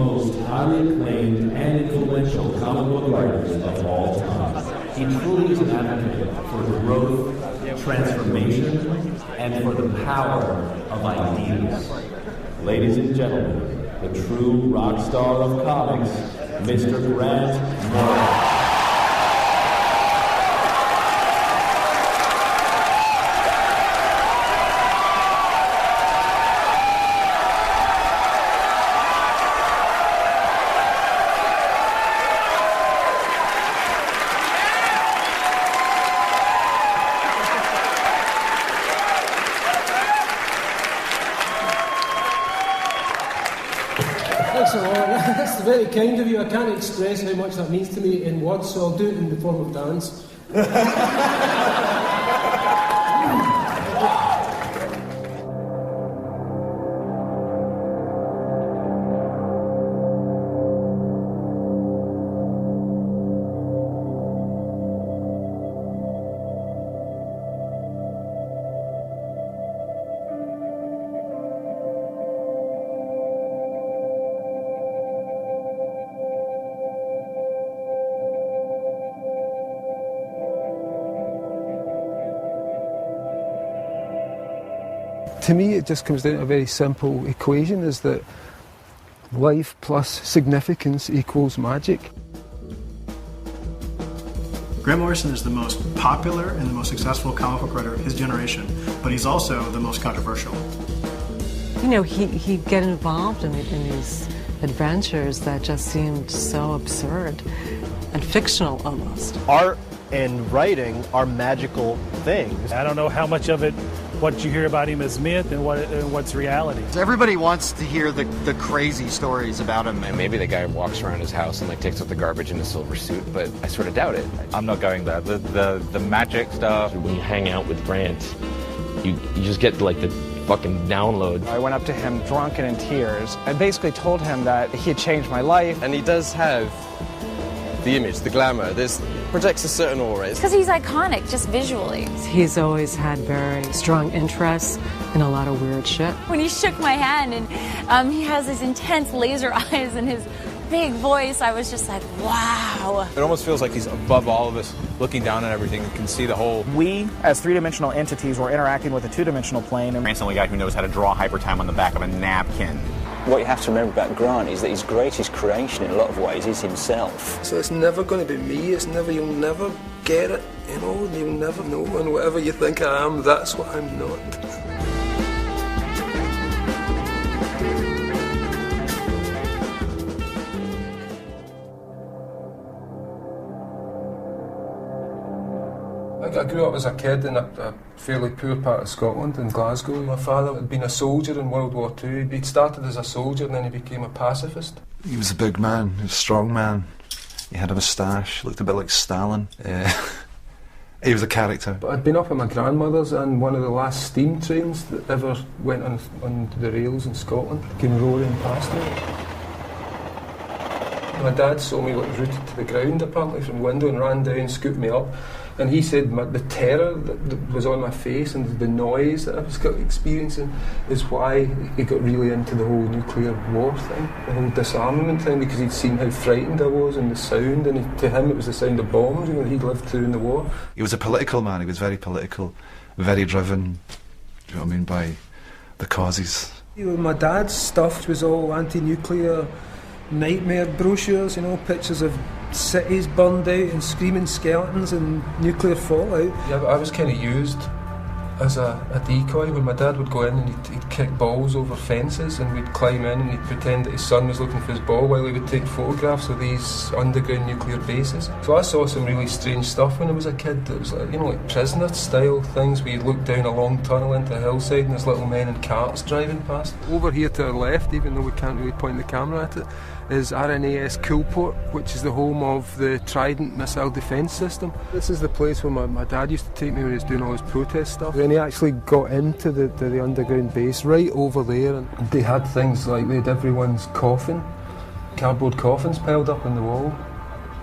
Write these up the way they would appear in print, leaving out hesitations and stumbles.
most highly acclaimed and influential comic book writers of all time. He truly is an advocate for growth, transformation, and for the power of ideas. Ladies and gentlemen, the true rock star of comics, Mr. Grant Morrison. That's very kind of you. I can't express how much that means to me in words, so I'll do it in the form of dance. To me, it just comes down to a very simple equation, is that life plus significance equals magic. Grant Morrison is the most popular and the most successful comic book writer of his generation, but he's also the most controversial. You know, he'd get involved in these adventures that just seemed so absurd and fictional almost. Art and writing are magical things. I don't know how much of it, what you hear about him is myth and what's reality. Everybody wants to hear the crazy stories about him. And maybe the guy walks around his house and like takes out the garbage in a silver suit, but I sort of doubt it. I'm not going there. The magic stuff. When you hang out with Grant, you just get like the fucking download. I went up to him drunk and in tears and basically told him that he had changed my life. And he does have the image, the glamour. This projects a certain aura. Because he's iconic, just visually. He's always had very strong interests in a lot of weird shit. When he shook my hand and he has his intense laser eyes and his big voice, I was just like, wow. It almost feels like he's above all of us, looking down at everything and can see the whole. We, as three-dimensional entities, were interacting with a two-dimensional plane. Grant's the only guy who knows how to draw hypertime on the back of a napkin. What you have to remember about Grant is that his greatest creation in a lot of ways is himself. So it's never going to be me, you'll never get it, you'll never know, and whatever you think I am, that's what I'm not. I grew up as a kid in a fairly poor part of Scotland, in Glasgow. My father had been a soldier in World War II. He'd started as a soldier and then he became a pacifist. He was a big man, he was a strong man. He had a moustache, looked a bit like Stalin. He was a character. But I'd been up at my grandmother's and one of the last steam trains that ever went on the rails in Scotland came roaring past me. My dad saw me rooted to the ground apparently from the window and ran down, scooped me up. And he said the terror that was on my face and the noise that I was experiencing is why he got really into the whole nuclear war thing, the whole disarmament thing, because he'd seen how frightened I was and the sound, and to him it was the sound of bombs, he'd lived through in the war. He was a political man, he was very political, very driven, do you know what I mean, by the causes. My dad's stuff was all anti-nuclear nightmare brochures, pictures of cities burned out and screaming skeletons and nuclear fallout. Yeah, I was kind of used as a decoy when my dad would go in and he'd kick balls over fences and we'd climb in and he'd pretend that his son was looking for his ball while he would take photographs of these underground nuclear bases. So I saw some really strange stuff when I was a kid. It was like prisoner style things where you'd look down a long tunnel into a hillside and there's little men in carts driving past. Over here to our left, even though we can't really point the camera at it, is RNAS Coolport, which is the home of the Trident missile defence system. This is the place where my dad used to take me when he was doing all his protest stuff. When he actually got into the underground base, right over there, and they had things like they had everyone's coffin, cardboard coffins piled up on the wall.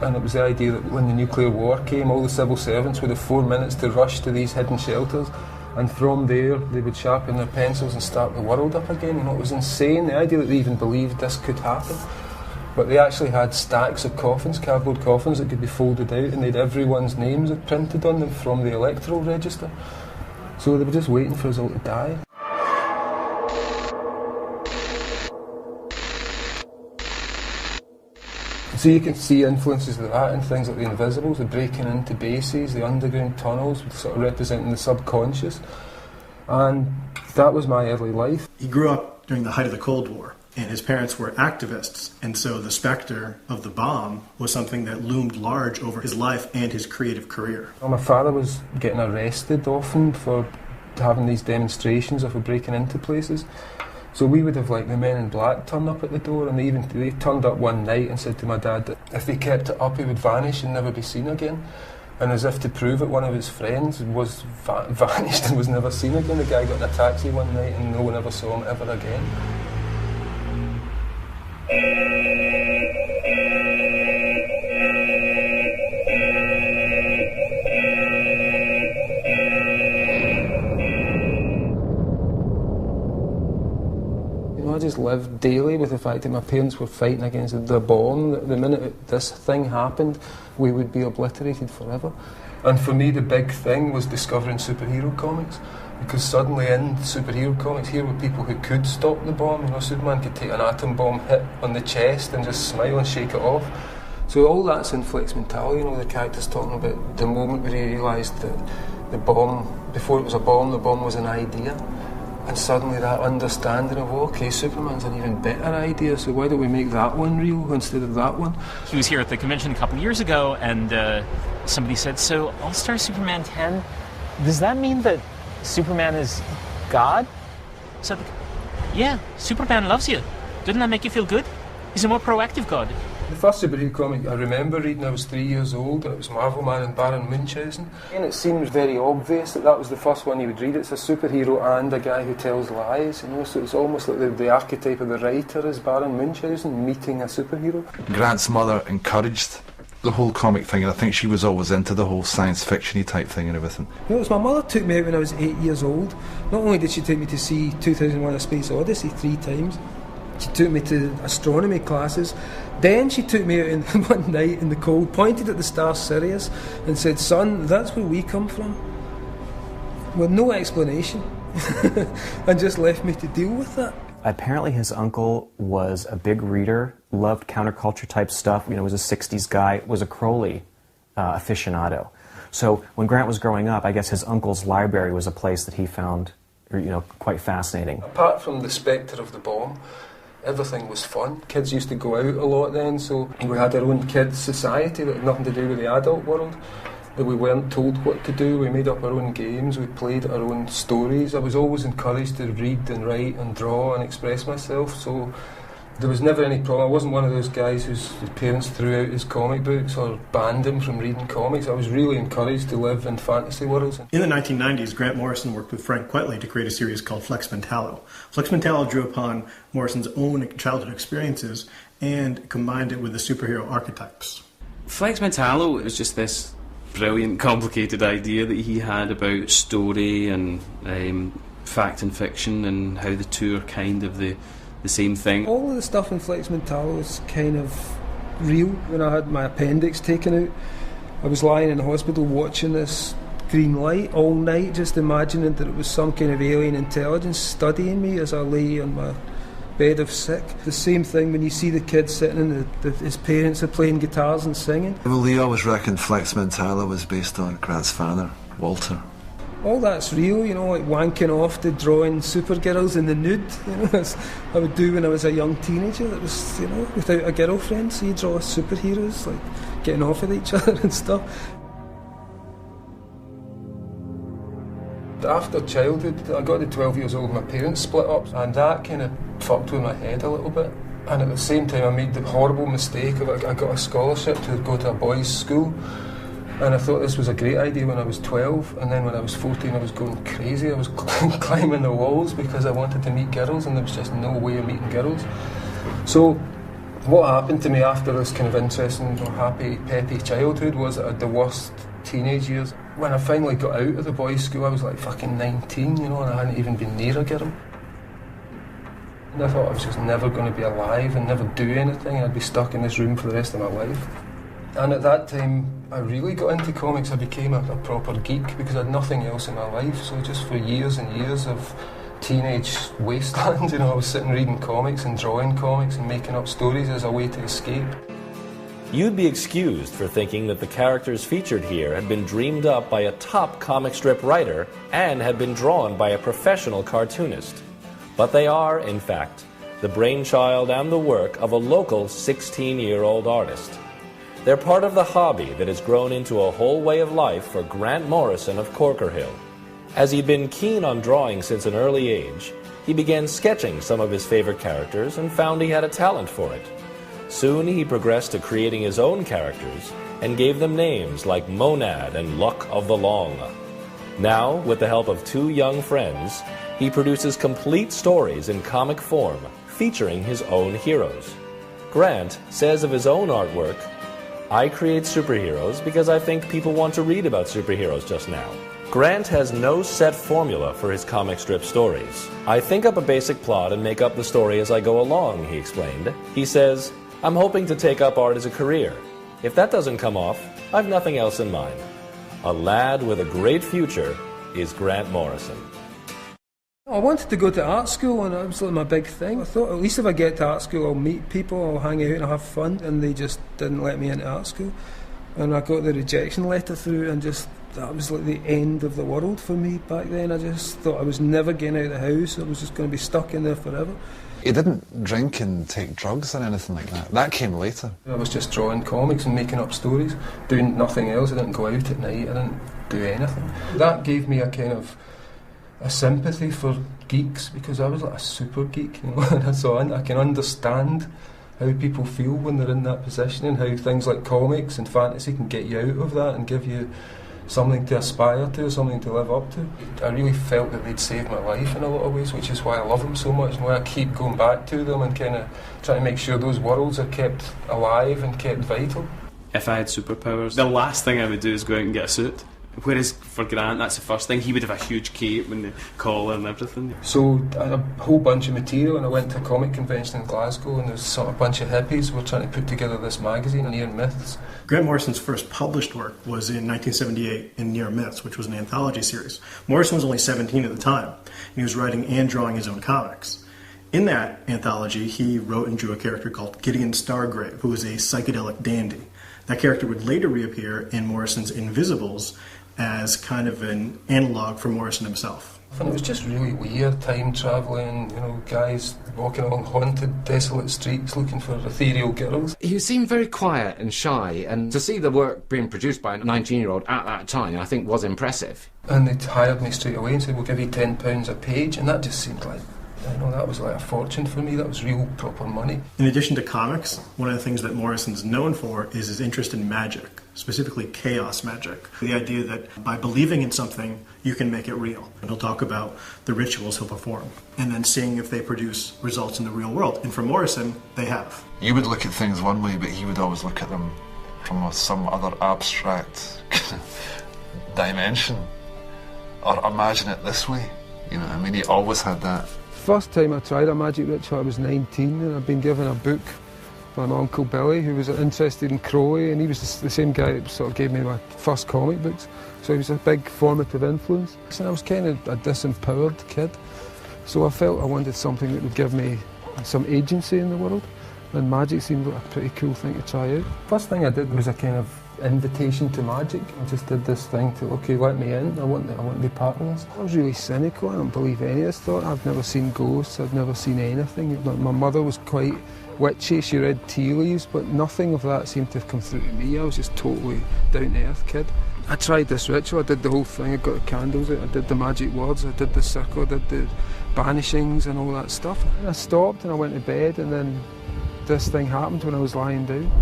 And it was the idea that when the nuclear war came, all the civil servants would have 4 minutes to rush to these hidden shelters. And from there, they would sharpen their pencils and start the world up again. It was insane, the idea that they even believed this could happen. But they actually had stacks of coffins, cardboard coffins that could be folded out, and they had everyone's names printed on them from the electoral register. So they were just waiting for us all to die. So you can see influences of that in things like the Invisibles, the breaking into bases, the underground tunnels, sort of representing the subconscious. And that was my early life. He grew up during the height of the Cold War, and his parents were activists, and so the specter of the bomb was something that loomed large over his life and his creative career. Well, my father was getting arrested often for having these demonstrations or for breaking into places. So we would have like the men in black turn up at the door, and they turned up one night and said to my dad that if they kept it up he would vanish and never be seen again. And as if to prove it, one of his friends was vanished and was never seen again. The guy got in a taxi one night and no one ever saw him ever again. I just lived daily with the fact that my parents were fighting against the bomb. The minute this thing happened, we would be obliterated forever. And for me, the big thing was discovering superhero comics, because suddenly in superhero comics, here were people who could stop the bomb. You know, Superman could take an atom bomb hit on the chest and just smile and shake it off. So all that's in Flex Mentality. You know, the character's talking about the moment where he realised that the bomb, before it was a bomb, the bomb was an idea. And suddenly that understanding of, okay, Superman's an even better idea, so why don't we make that one real instead of that one? He was here at the convention a couple years ago, and somebody said, so All-Star Superman 10, does that mean that Superman is God? So, yeah, Superman loves you. Doesn't that make you feel good? He's a more proactive God. The first superhero comic I remember reading, I was 3 years old, and it was Marvel Man and Baron Munchausen. And it seemed very obvious that that was the first one you would read. It's a superhero and a guy who tells lies, you know, so it's almost like the archetype of the writer is Baron Munchausen meeting a superhero. Grant's mother encouraged the whole comic thing, and I think she was always into the whole science fiction-y type thing and everything. You know, it was my mother took me out when I was 8 years old. Not only did she take me to see 2001: A Space Odyssey 3 times, she took me to astronomy classes. Then she took me out one night in the cold, pointed at the star Sirius and said, son, that's where we come from. With no explanation. And just left me to deal with that. Apparently his uncle was a big reader, loved counterculture type stuff, you know, was a 60s guy, was a Crowley aficionado. So when Grant was growing up, I guess his uncle's library was a place that he found, you know, quite fascinating. Apart from the spectre of the bomb, everything was fun. Kids used to go out a lot then, so we had our own kids' society that had nothing to do with the adult world. That we weren't told what to do. We made up our own games, we played our own stories. I was always encouraged to read and write and draw and express myself, so there was never any problem. I wasn't one of those guys whose parents threw out his comic books or banned him from reading comics. I was really encouraged to live in fantasy worlds. In the 1990s, Grant Morrison worked with Frank Quitely to create a series called Flex Mentallo. Flex Mentallo drew upon Morrison's own childhood experiences and combined it with the superhero archetypes. Flex Mentallo was just this brilliant, complicated idea that he had about story and fact and fiction and how the two are kind of the same thing. All of the stuff in Flex Mentallo is kind of real. When I had my appendix taken out, I was lying in the hospital watching this green light all night, just imagining that it was some kind of alien intelligence studying me as I lay on my bed of sick. The same thing when you see the kid sitting in his parents are playing guitars and singing. Well, they always reckoned Flex Mentallo was based on Grant's father, Walter. All that's real, you know, like wanking off to drawing supergirls in the nude, you know, as I would do when I was a young teenager. That was, you know, without a girlfriend, so you draw superheroes, like getting off with each other and stuff. After childhood, I got to 12 years old, my parents split up, and that kind of fucked with my head a little bit. And at the same time, I made the horrible mistake of I got a scholarship to go to a boys' school. And I thought this was a great idea when I was 12, and then when I was 14 I was going crazy. I was climbing the walls because I wanted to meet girls, and there was just no way of meeting girls. So what happened to me after this kind of interesting, happy, peppy childhood was that I had the worst teenage years. When I finally got out of the boys' school, I was like fucking 19, you know, and I hadn't even been near a girl. And I thought I was just never going to be alive and never do anything, and I'd be stuck in this room for the rest of my life. And at that time, I really got into comics. I became a proper geek because I had nothing else in my life. So just for years and years of teenage wasteland, I was sitting reading comics and drawing comics and making up stories as a way to escape. You'd be excused for thinking that the characters featured here had been dreamed up by a top comic strip writer and had been drawn by a professional cartoonist. But they are, in fact, the brainchild and the work of a local 16-year-old artist. They're part of the hobby that has grown into a whole way of life for Grant Morrison of Corker Hill. As he'd been keen on drawing since an early age, he began sketching some of his favorite characters and found he had a talent for it. Soon he progressed to creating his own characters and gave them names like Monad and Luck of the Long. Now, with the help of two young friends, he produces complete stories in comic form featuring his own heroes. Grant says of his own artwork, "I create superheroes because I think people want to read about superheroes just now." Grant has no set formula for his comic strip stories. "I think up a basic plot and make up the story as I go along," he explained. He says, "I'm hoping to take up art as a career. If that doesn't come off, I've nothing else in mind." A lad with a great future is Grant Morrison. I wanted to go to art school, and that was like my big thing. I thought, at least if I get to art school, I'll meet people, I'll hang out and I'll have fun, and they just didn't let me into art school. And I got the rejection letter through, and just, that was like the end of the world for me back then. I just thought I was never getting out of the house, I was just going to be stuck in there forever. He didn't drink and take drugs or anything like that. That came later. I was just drawing comics and making up stories, doing nothing else. I didn't go out at night, I didn't do anything. That gave me a kind of a sympathy for geeks, because I was like a super geek, and so I can understand how people feel when they're in that position, and how things like comics and fantasy can get you out of that and give you something to aspire to, something to live up to. I really felt that they'd saved my life in a lot of ways, which is why I love them so much, and why I keep going back to them and kind of trying to make sure those worlds are kept alive and kept vital. If I had superpowers, the last thing I would do is go out and get a suit. Whereas for Grant, that's the first thing. He would have a huge cape and the collar and everything. So I had a whole bunch of material, and I went to a comic convention in Glasgow, and there was sort of a bunch of hippies who were trying to put together this magazine, Near Myths. Grant Morrison's first published work was in 1978 in Near Myths, which was an anthology series. Morrison was only 17 at the time, and he was writing and drawing his own comics. In that anthology, he wrote and drew a character called Gideon Stargrave, who was a psychedelic dandy. That character would later reappear in Morrison's Invisibles as kind of an analogue for Morrison himself. And it was just really weird, time travelling, guys walking along haunted, desolate streets looking for ethereal girls. He seemed very quiet and shy, and to see the work being produced by a 19-year-old at that time, I think was impressive. And they hired me straight away and said, "We'll give you £10 a page," and that just seemed like, that was like a fortune for me. That was real proper money. In addition to comics, one of the things that Morrison's known for is his interest in magic, specifically chaos magic. The idea that by believing in something, you can make it real. And he'll talk about the rituals he'll perform, and then seeing if they produce results in the real world. And for Morrison, they have. You would look at things one way, but he would always look at them from some other abstract dimension, or imagine it this way. He always had that. First time I tried a magic ritual, I was 19, and I'd been given a book by my Uncle Billy, who was interested in Crowley, and he was the same guy that sort of gave me my first comic books, so he was a big formative influence. And I was kind of a disempowered kid, so I felt I wanted something that would give me some agency in the world, and magic seemed like a pretty cool thing to try out. First thing I did was a kind of invitation to magic. I just did this thing to, okay, let me in, I want to be part of this. I was really cynical, I don't believe any of this stuff. I've never seen ghosts, I've never seen anything. My mother was quite witchy, she read tea leaves, but nothing of that seemed to have come through to me. I was just totally down-to-earth kid. I tried this ritual, I did the whole thing, I got the candles out, I did the magic words, I did the circle, I did the banishings and all that stuff. And I stopped and I went to bed, and then this thing happened when I was lying down.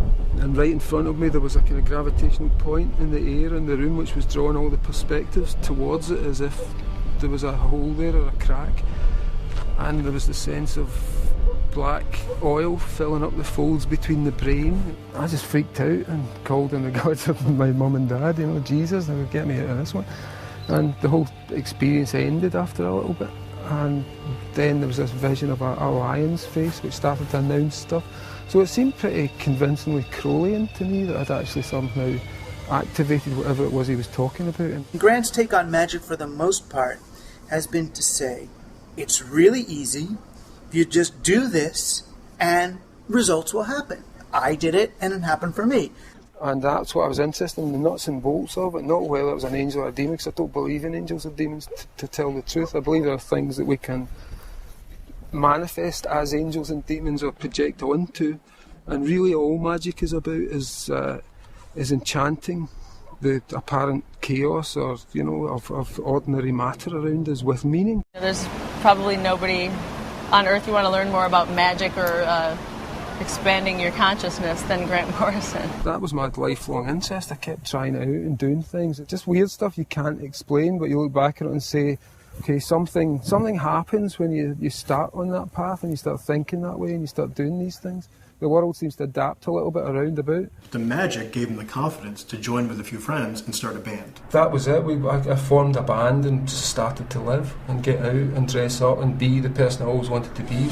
And right in front of me there was a kind of gravitational point in the air in the room which was drawing all the perspectives towards it as if there was a hole there or a crack. And there was the sense of black oil filling up the folds between the brain. I just freaked out and called on the gods of my mum and dad, Jesus, they would get me out of this one. And the whole experience ended after a little bit. and then there was this vision of a lion's face which started to announce stuff. So it seemed pretty convincingly Crowleyan to me that I'd actually somehow activated whatever it was he was talking about. Grant's take on magic for the most part has been to say, it's really easy, you just do this and results will happen. I did it and it happened for me. And that's what I was interested in, the nuts and bolts of it, not whether it was an angel or a demon, because I don't believe in angels or demons, to tell the truth. I believe there are things that we can manifest as angels and demons or project onto, and really all magic is about is enchanting the apparent chaos or, you know, of ordinary matter around us with meaning. There's probably nobody on earth you want to learn more about magic or expanding your consciousness than Grant Morrison. That was my lifelong interest. I kept trying it out and doing things. It's just weird stuff you can't explain, but you look back at it and say, okay, something happens when you start on that path and you start thinking that way and you start doing these things. The world seems to adapt a little bit around about. The magic gave him the confidence to join with a few friends and start a band. That was it. I formed a band and just started to live and get out and dress up and be the person I always wanted to be.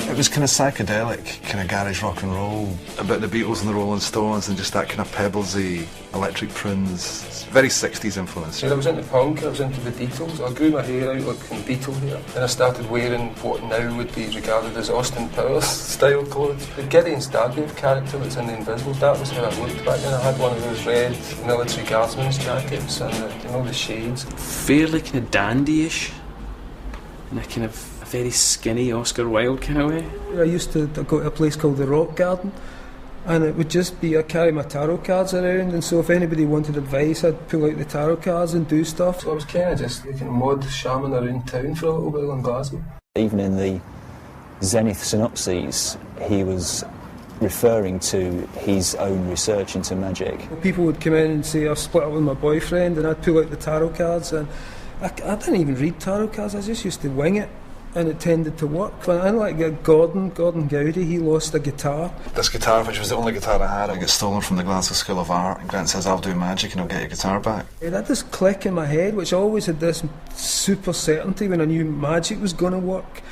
It was kind of psychedelic, kind of garage rock and roll, about the Beatles and the Rolling Stones and just that kind of pebblesy Electric Prunes, very 60s influence. I was into punk, I was into the Beatles. I grew my hair out like Beatle hair, and I started wearing what now would be regarded as Austin Powers style clothes. The Gideon Stargrave character that's in The Invisibles, that was how I looked back then. I had one of those red military guardsman's jackets and the shades. Fairly kind of dandyish, in a kind of very skinny Oscar Wilde kind of way. I used to go to a place called the Rock Garden, and it would just be, I'd carry my tarot cards around, and so if anybody wanted advice I'd pull out the tarot cards and do stuff. So I was kind of just like a mod shaman around town for a little while in Glasgow. Even in the Zenith synopses he was referring to his own research into magic. People would come in and say I've split up with my boyfriend, and I'd pull out the tarot cards, and I didn't even read tarot cards, I just used to wing it. And it tended to work. Unlike Gordon Gowdy, he lost a guitar. This guitar, which was the only guitar I had, I got stolen from the Glasgow School of Art, and Grant says, I'll do magic and I'll get your guitar back. It had this click in my head, which always had this super certainty when I knew magic was going to work.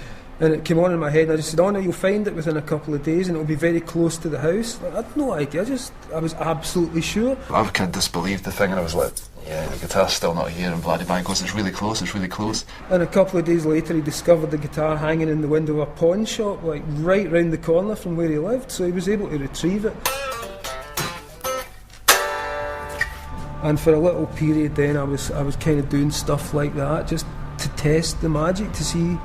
And it came on in my head, and I just said, oh no, you'll find it within a couple of days and it'll be very close to the house. I had no idea, I was absolutely sure. I kind of disbelieved the thing, and I was like, yeah, the guitar's still not here, and Bloody Bang goes, it's really close, it's really close. And a couple of days later he discovered the guitar hanging in the window of a pawn shop, like right round the corner from where he lived, so he was able to retrieve it. And for a little period then I was kind of doing stuff like that, just to test the magic, to see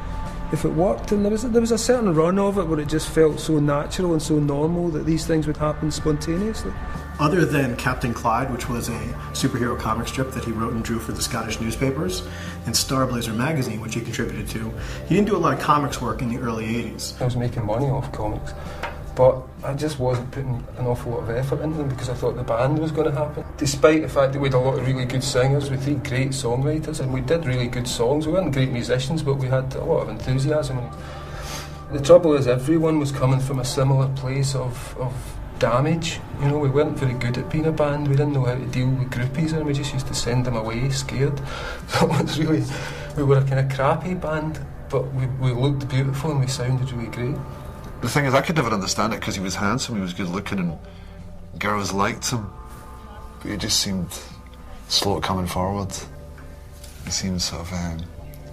if it worked, and there was a certain run of it where it just felt so natural and so normal that these things would happen spontaneously. Other than Captain Clyde, which was a superhero comic strip that he wrote and drew for the Scottish newspapers, and Star Blazer magazine, which he contributed to, he didn't do a lot of comics work in the early 80s. I was making money off comics, but I just wasn't putting an awful lot of effort into them because I thought the band was going to happen. Despite the fact that we had a lot of really good singers, we had great songwriters, and we did really good songs. We weren't great musicians, but we had a lot of enthusiasm. The trouble is, everyone was coming from a similar place of damage. We weren't very good at being a band. We didn't know how to deal with groupies, and we just used to send them away scared. So it was really, we were a kind of crappy band, but we looked beautiful and we sounded really great. The thing is, I could never understand it because he was handsome, he was good looking, and girls liked him. But he just seemed slow at coming forward. He seemed sort of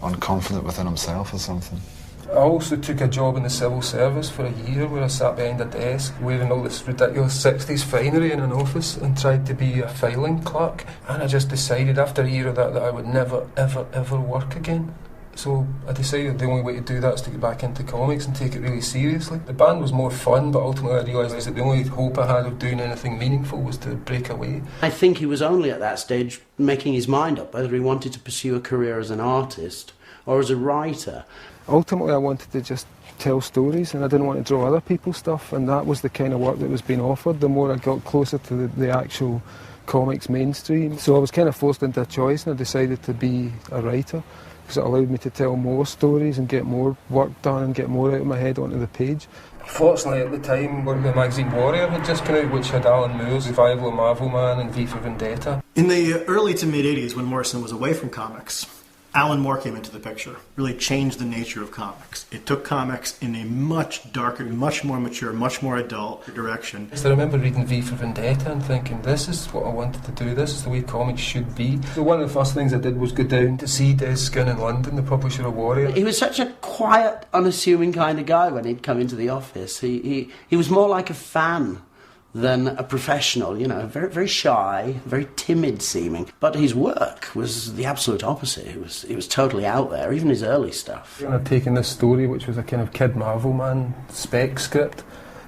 unconfident within himself or something. I also took a job in the civil service for a year where I sat behind a desk wearing all this ridiculous 60s finery in an office and tried to be a filing clerk. And I just decided after a year of that I would never, ever, ever work again. So I decided the only way to do that is to get back into comics and take it really seriously. The band was more fun, but ultimately I realised that the only hope I had of doing anything meaningful was to break away. I think he was only at that stage making his mind up whether he wanted to pursue a career as an artist or as a writer. Ultimately I wanted to just tell stories, and I didn't want to draw other people's stuff, and that was the kind of work that was being offered. The more I got closer to the actual comics mainstream. So I was kind of forced into a choice, and I decided to be a writer because it allowed me to tell more stories and get more work done and get more out of my head onto the page. Fortunately, at the time, the magazine Warrior had just come out, which had Alan Moore's revival of Marvel Man and V for Vendetta. In the early to mid-'80s, when Morrison was away from comics, Alan Moore came into the picture, really changed the nature of comics. It took comics in a much darker, much more mature, much more adult direction. So I remember reading V for Vendetta and thinking, this is what I wanted to do, this is the way comics should be. So one of the first things I did was go down to see Des Skin in London, the publisher of Warrior. He was such a quiet, unassuming kind of guy when he'd come into the office. He was more like a fan than a professional, you know, very, very shy, very timid seeming. But his work was the absolute opposite. It was totally out there, even his early stuff. And I'd taken this story, which was a kind of Kid Marvel Man spec script,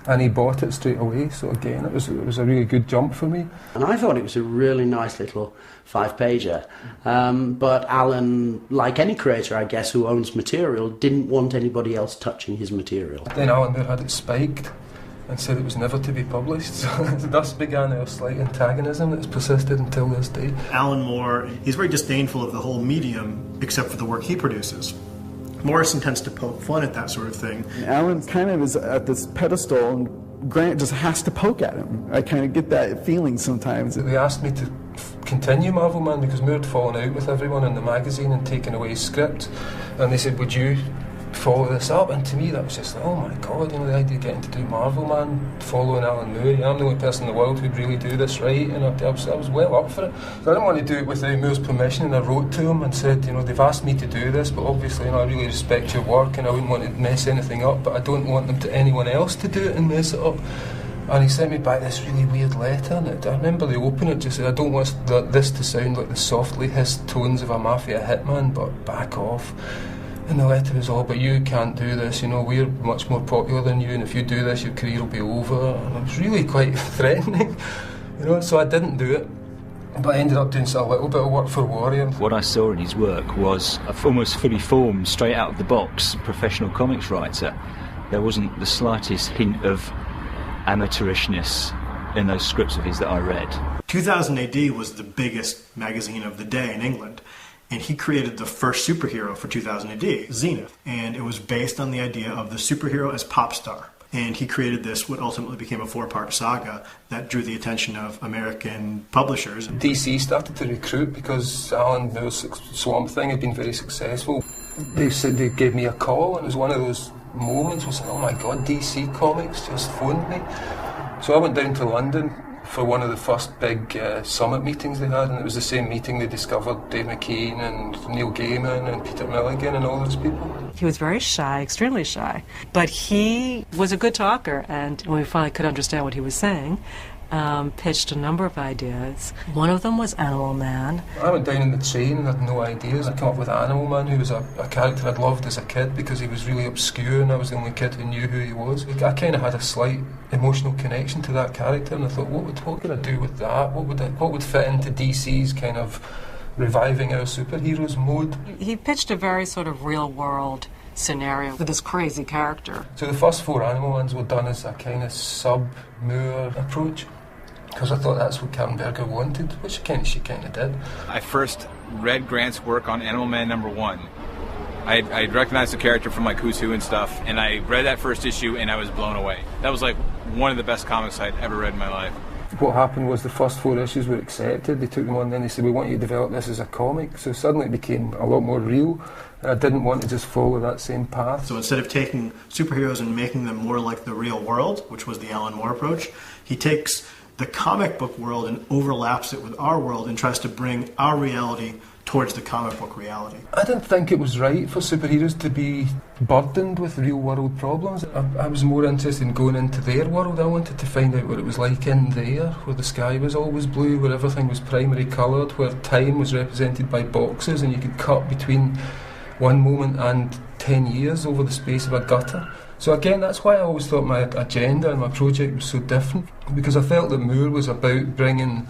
and he bought it straight away. So again, it was a really good jump for me. And I thought it was a really nice little 5-pager. But Alan, like any creator, I guess, who owns material, didn't want anybody else touching his material. Then Alan Moore had it spiked and said it was never to be published. So thus began our slight antagonism that's persisted until this day. Alan Moore, he's very disdainful of the whole medium, except for the work he produces. Morrison tends to poke fun at that sort of thing. Alan kind of is at this pedestal, and Grant just has to poke at him. I kind of get that feeling sometimes. They asked me to continue Marvel Man because Moore had fallen out with everyone in the magazine and taken away his script. And they said, would you follow this up? And to me that was just like, oh my god, you know, the idea of getting to do Marvel Man, following Alan Moore. I'm the only person in the world who'd really do this right, and I was well up for it. So I didn't want to do it without Moore's permission, and I wrote to him and said, you know, they've asked me to do this, but obviously, you know, I really respect your work and I wouldn't want to mess anything up, but I don't want them to anyone else to do it and mess it up. And he sent me back this really weird letter, and I remember the opener just said, I don't want this to sound like the softly hissed tones of a mafia hitman, but back off. And the letter was all, but you can't do this, you know, we're much more popular than you, and if you do this, your career will be over. And it was really quite threatening, you know, so I didn't do it. But I ended up doing a little bit of work for Warrior. What I saw in his work was a almost fully formed, straight out of the box, professional comics writer. There wasn't the slightest hint of amateurishness in those scripts of his that I read. 2000 AD was the biggest magazine of the day in England. And he created the first superhero for 2000 AD, Zenith. And it was based on the idea of the superhero as pop star. And he created this, what ultimately became a 4-part saga that drew the attention of American publishers. DC started to recruit because Alan Moore's Swamp Thing had been very successful. They said they gave me a call, and it was one of those moments where I said, oh my god, DC Comics just phoned me. So I went down to London for one of the first big summit meetings they had, and it was the same meeting they discovered Dave McKean and Neil Gaiman and Peter Milligan and all those people. He was very shy, extremely shy, but he was a good talker, and when we finally could understand what he was saying, pitched a number of ideas. One of them was Animal Man. I went down in the train and had no ideas. I came up with Animal Man, who was a character I'd loved as a kid because he was really obscure and I was the only kid who knew who he was. I kind of had a slight emotional connection to that character, and I thought, what could I do with that? What would fit into DC's kind of reviving our superheroes mode? He pitched a very sort of real-world scenario with this crazy character. So the first 4 Animal Mans were done as a kind of sub-Moore approach, because I thought that's what Karen wanted, which she kind of did. I first read Grant's work on Animal Man #1. I recognized the character from like Who's Who and stuff, and I read that first issue and I was blown away. That was like one of the best comics I'd ever read in my life. What happened was the first 4 issues were accepted. They took them on, and then they said, we want you to develop this as a comic. So suddenly it became a lot more real, and I didn't want to just follow that same path. So instead of taking superheroes and making them more like the real world, which was the Alan Moore approach, he takes the comic book world and overlaps it with our world and tries to bring our reality towards the comic book reality. I didn't think it was right for superheroes to be burdened with real world problems. I was more interested in going into their world. I wanted to find out what it was like in there, where the sky was always blue, where everything was primary coloured, where time was represented by boxes and you could cut between one moment and 10 years over the space of a gutter. So again, that's why I always thought my agenda and my project was so different, because I felt that Moore was about bringing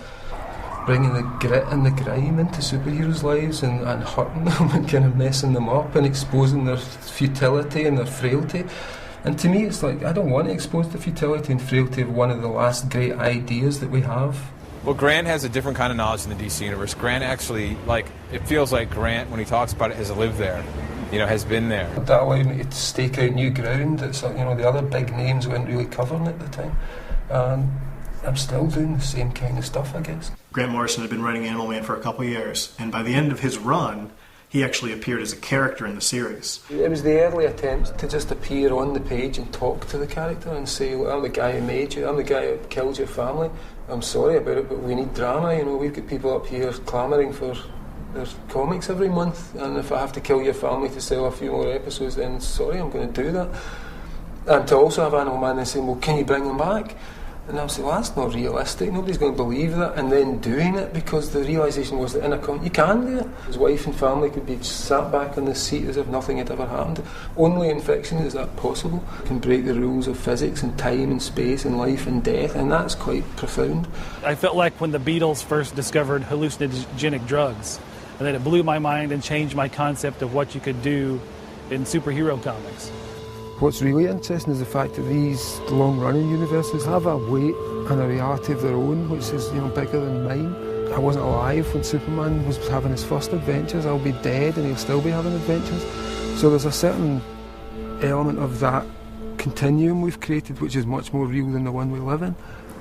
the grit and the grime into superheroes' lives and hurting them and kind of messing them up and exposing their futility and their frailty. And to me, it's like, I don't want to expose the futility and frailty of one of the last great ideas that we have Well, Grant has a different kind of knowledge in the DC universe. Grant actually, like, it feels like Grant, when he talks about it, has lived there, you know, has been there. That allowed me to stake out new ground that, you know, the other big names weren't really covering at the time. And I'm still doing the same kind of stuff, I guess. Grant Morrison had been writing Animal Man for a couple of years, and by the end of his run, he actually appeared as a character in the series. It was the early attempt to just appear on the page and talk to the character and say, well, I'm the guy who made you, I'm the guy who killed your family. I'm sorry about it, but we need drama, you know, we've got people up here clamouring for their comics every month, and if I have to kill your family to sell a few more episodes, then sorry, I'm going to do that. And to also have Animal Man then saying, well, can you bring him back? And I was saying, well, that's not realistic, nobody's going to believe that, and then doing it, because the realisation was that in a comic, you can do it. His wife and family could be sat back on the seat as if nothing had ever happened. Only in fiction is that possible. You can break the rules of physics and time and space and life and death, and that's quite profound. I felt like when the Beatles first discovered hallucinogenic drugs, and then it blew my mind and changed my concept of what you could do in superhero comics. What's really interesting is the fact that these long-running universes have a weight and a reality of their own, which is, you know, bigger than mine. I wasn't alive when Superman was having his first adventures. I'll be dead and he'll still be having adventures. So there's a certain element of that continuum we've created, which is much more real than the one we live in.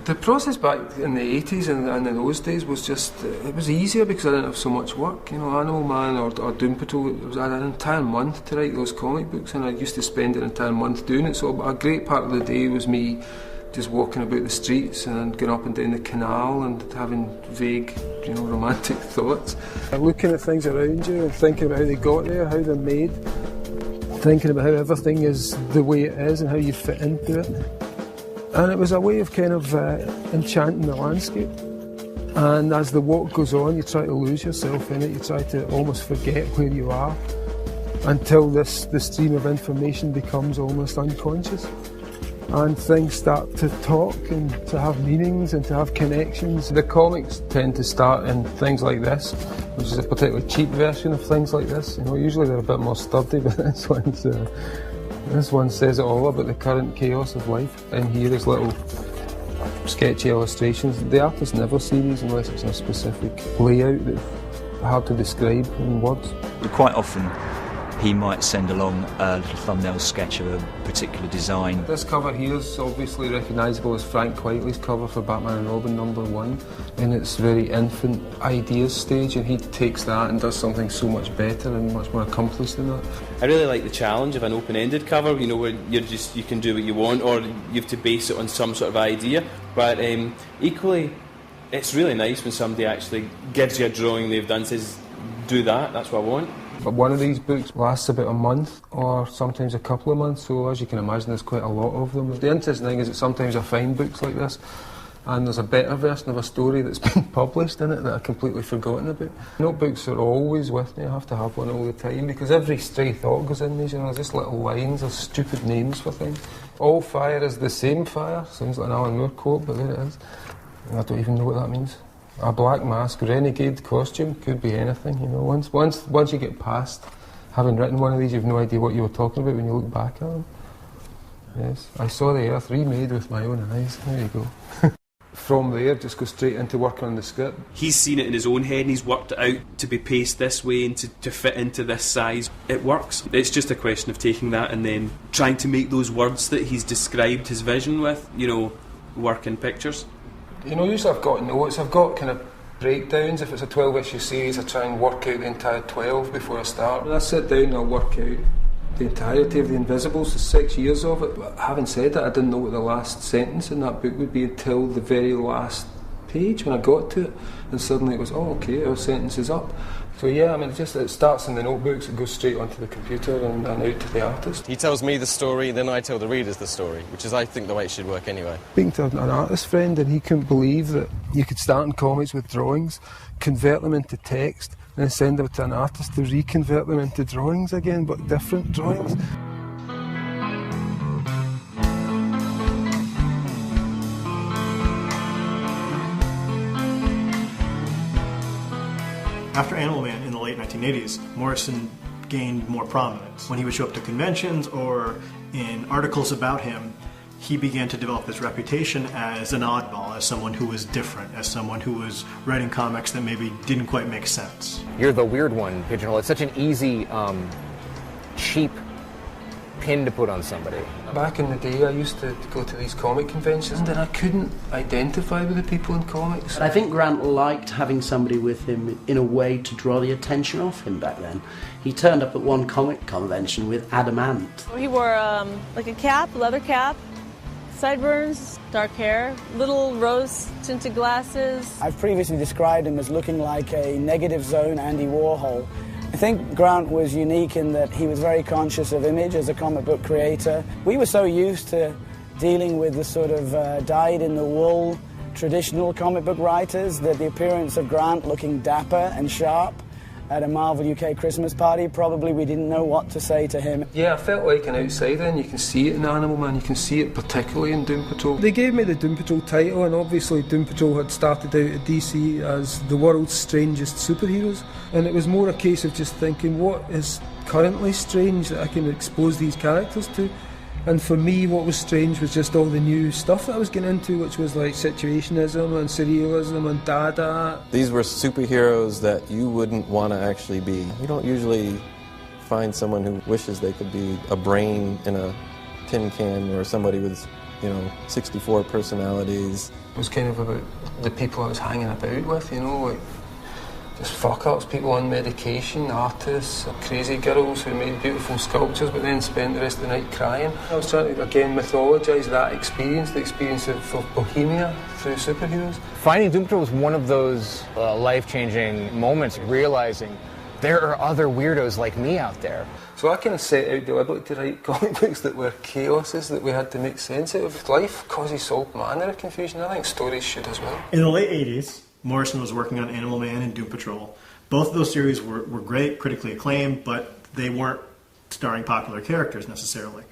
The process back in the 80s and in those days was just, it was easier because I didn't have so much work. You know, Animal Man or Doom Patrol, I had an entire month to write those comic books, and I used to spend an entire month doing it. So a great part of the day was me just walking about the streets and going up and down the canal and having vague, you know, romantic thoughts. Looking at things around you and thinking about how they got there, how they're made, thinking about how everything is the way it is and how you fit into it. And it was a way of kind of enchanting the landscape. And as the walk goes on, you try to lose yourself in it, you try to almost forget where you are, until the stream of information becomes almost unconscious. And things start to talk and to have meanings and to have connections. The comics tend to start in things like this, which is a particularly cheap version of things like this. You know, usually they're a bit more sturdy, but this one says it all about the current chaos of life. And here there's little sketchy illustrations. The artist never sees these unless it's in a specific layout that's hard to describe in words. Quite often he might send along a little thumbnail sketch of a particular design. This cover here is obviously recognisable as Frank Quitely's cover for Batman and Robin #1, in its very infant ideas stage, and he takes that and does something so much better and much more accomplished than that. I really like the challenge of an open-ended cover, you know, where you can do what you want, or you have to base it on some sort of idea. But equally, it's really nice when somebody actually gives you a drawing they've done, says, do that, that's what I want. But one of these books lasts about a month or sometimes a couple of months, so as you can imagine there's quite a lot of them. The interesting thing is that sometimes I find books like this and there's a better version of a story that's been published in it that I've completely forgotten about. Notebooks are always with me, I have to have one all the time, because every stray thought goes in these, you know, there's just little lines or stupid names for things. All fire is the same fire, sounds like an Alan Moore quote, but there it is. I don't even know what that means. A black mask, renegade costume, could be anything, you know. Once you get past having written one of these, you've no idea what you were talking about when you look back at them. Yes, I saw the Earth remade with my own eyes. There you go. From there, just go straight into working on the script. He's seen it in his own head and he's worked it out to be paced this way and to fit into this size. It works. It's just a question of taking that and then trying to make those words that he's described his vision with, you know, work in pictures. You know, usually I've got notes, I've got kind of breakdowns. If it's a 12-issue series, I try and work out the entire 12 before I start. And I sit down and I'll work out the entirety of The Invisibles, the 6 years of it. But having said that, I didn't know what the last sentence in that book would be until the very last page when I got to it. And suddenly it was, oh, okay, our sentence is up. So yeah, I mean, it starts in the notebooks, it goes straight onto the computer and out to the artist. He tells me the story, then I tell the readers the story, which is, I think, the way it should work anyway. Speaking to an artist friend, and he couldn't believe that you could start in comics with drawings, convert them into text, and then send them to an artist to reconvert them into drawings again, but different drawings. After Animal Man in the late 1980s, Morrison gained more prominence. When he would show up to conventions or in articles about him, he began to develop this reputation as an oddball, as someone who was different, as someone who was writing comics that maybe didn't quite make sense. You're the weird one, Pigeonhole. It's such an easy, cheap pin to put on somebody. Back in the day, I used to go to these comic conventions and I couldn't identify with the people in comics. I think Grant liked having somebody with him in a way to draw the attention off him back then. He turned up at one comic convention with Adamant. He wore like a cap, leather cap, sideburns, dark hair, little rose-tinted glasses. I've previously described him as looking like a negative zone Andy Warhol. I think Grant was unique in that he was very conscious of image as a comic book creator. We were so used to dealing with the sort of dyed-in-the-wool traditional comic book writers that the appearance of Grant looking dapper and sharp at a Marvel UK Christmas party, probably we didn't know what to say to him. Yeah, I felt like an outsider, and you can see it in Animal Man, you can see it particularly in Doom Patrol. They gave me the Doom Patrol title, and obviously Doom Patrol had started out at DC as the world's strangest superheroes, and it was more a case of just thinking, what is currently strange that I can expose these characters to? And for me, what was strange was just all the new stuff that I was getting into, which was like situationism and surrealism and Dada. These were superheroes that you wouldn't want to actually be. You don't usually find someone who wishes they could be a brain in a tin can or somebody with, 64 personalities. It was kind of about the people I was hanging about with, like just fuck-ups, people on medication, artists, crazy girls who made beautiful sculptures but then spent the rest of the night crying. I was trying to, again, mythologise that experience, the experience of Bohemia through superheroes. Finding Doom Patrol was one of those life-changing moments, realising there are other weirdos like me out there. So I kind of set out deliberately to write comic books that were chaoses that we had to make sense out of. Life causes all manner of confusion. I think stories should as well. In the late 80s, Morrison was working on Animal Man and Doom Patrol. Both of those series were great, critically acclaimed, but they weren't starring popular characters necessarily.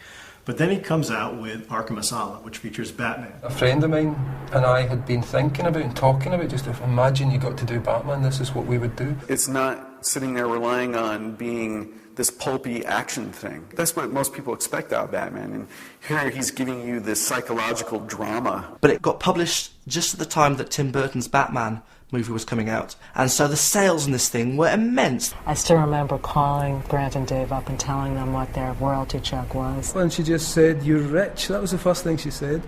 But then he comes out with Arkham Asylum, which features Batman. A friend of mine and I had been thinking about and talking about, just if imagine you got to do Batman, this is what we would do. It's not sitting there relying on being this pulpy action thing. That's what most people expect out of Batman, and here he's giving you this psychological drama. But it got published just at the time that Tim Burton's Batman movie was coming out, and so the sales in this thing were immense. I still remember calling Grant and Dave up and telling them what their royalty check was. And she just said, "You're rich." That was the first thing she said.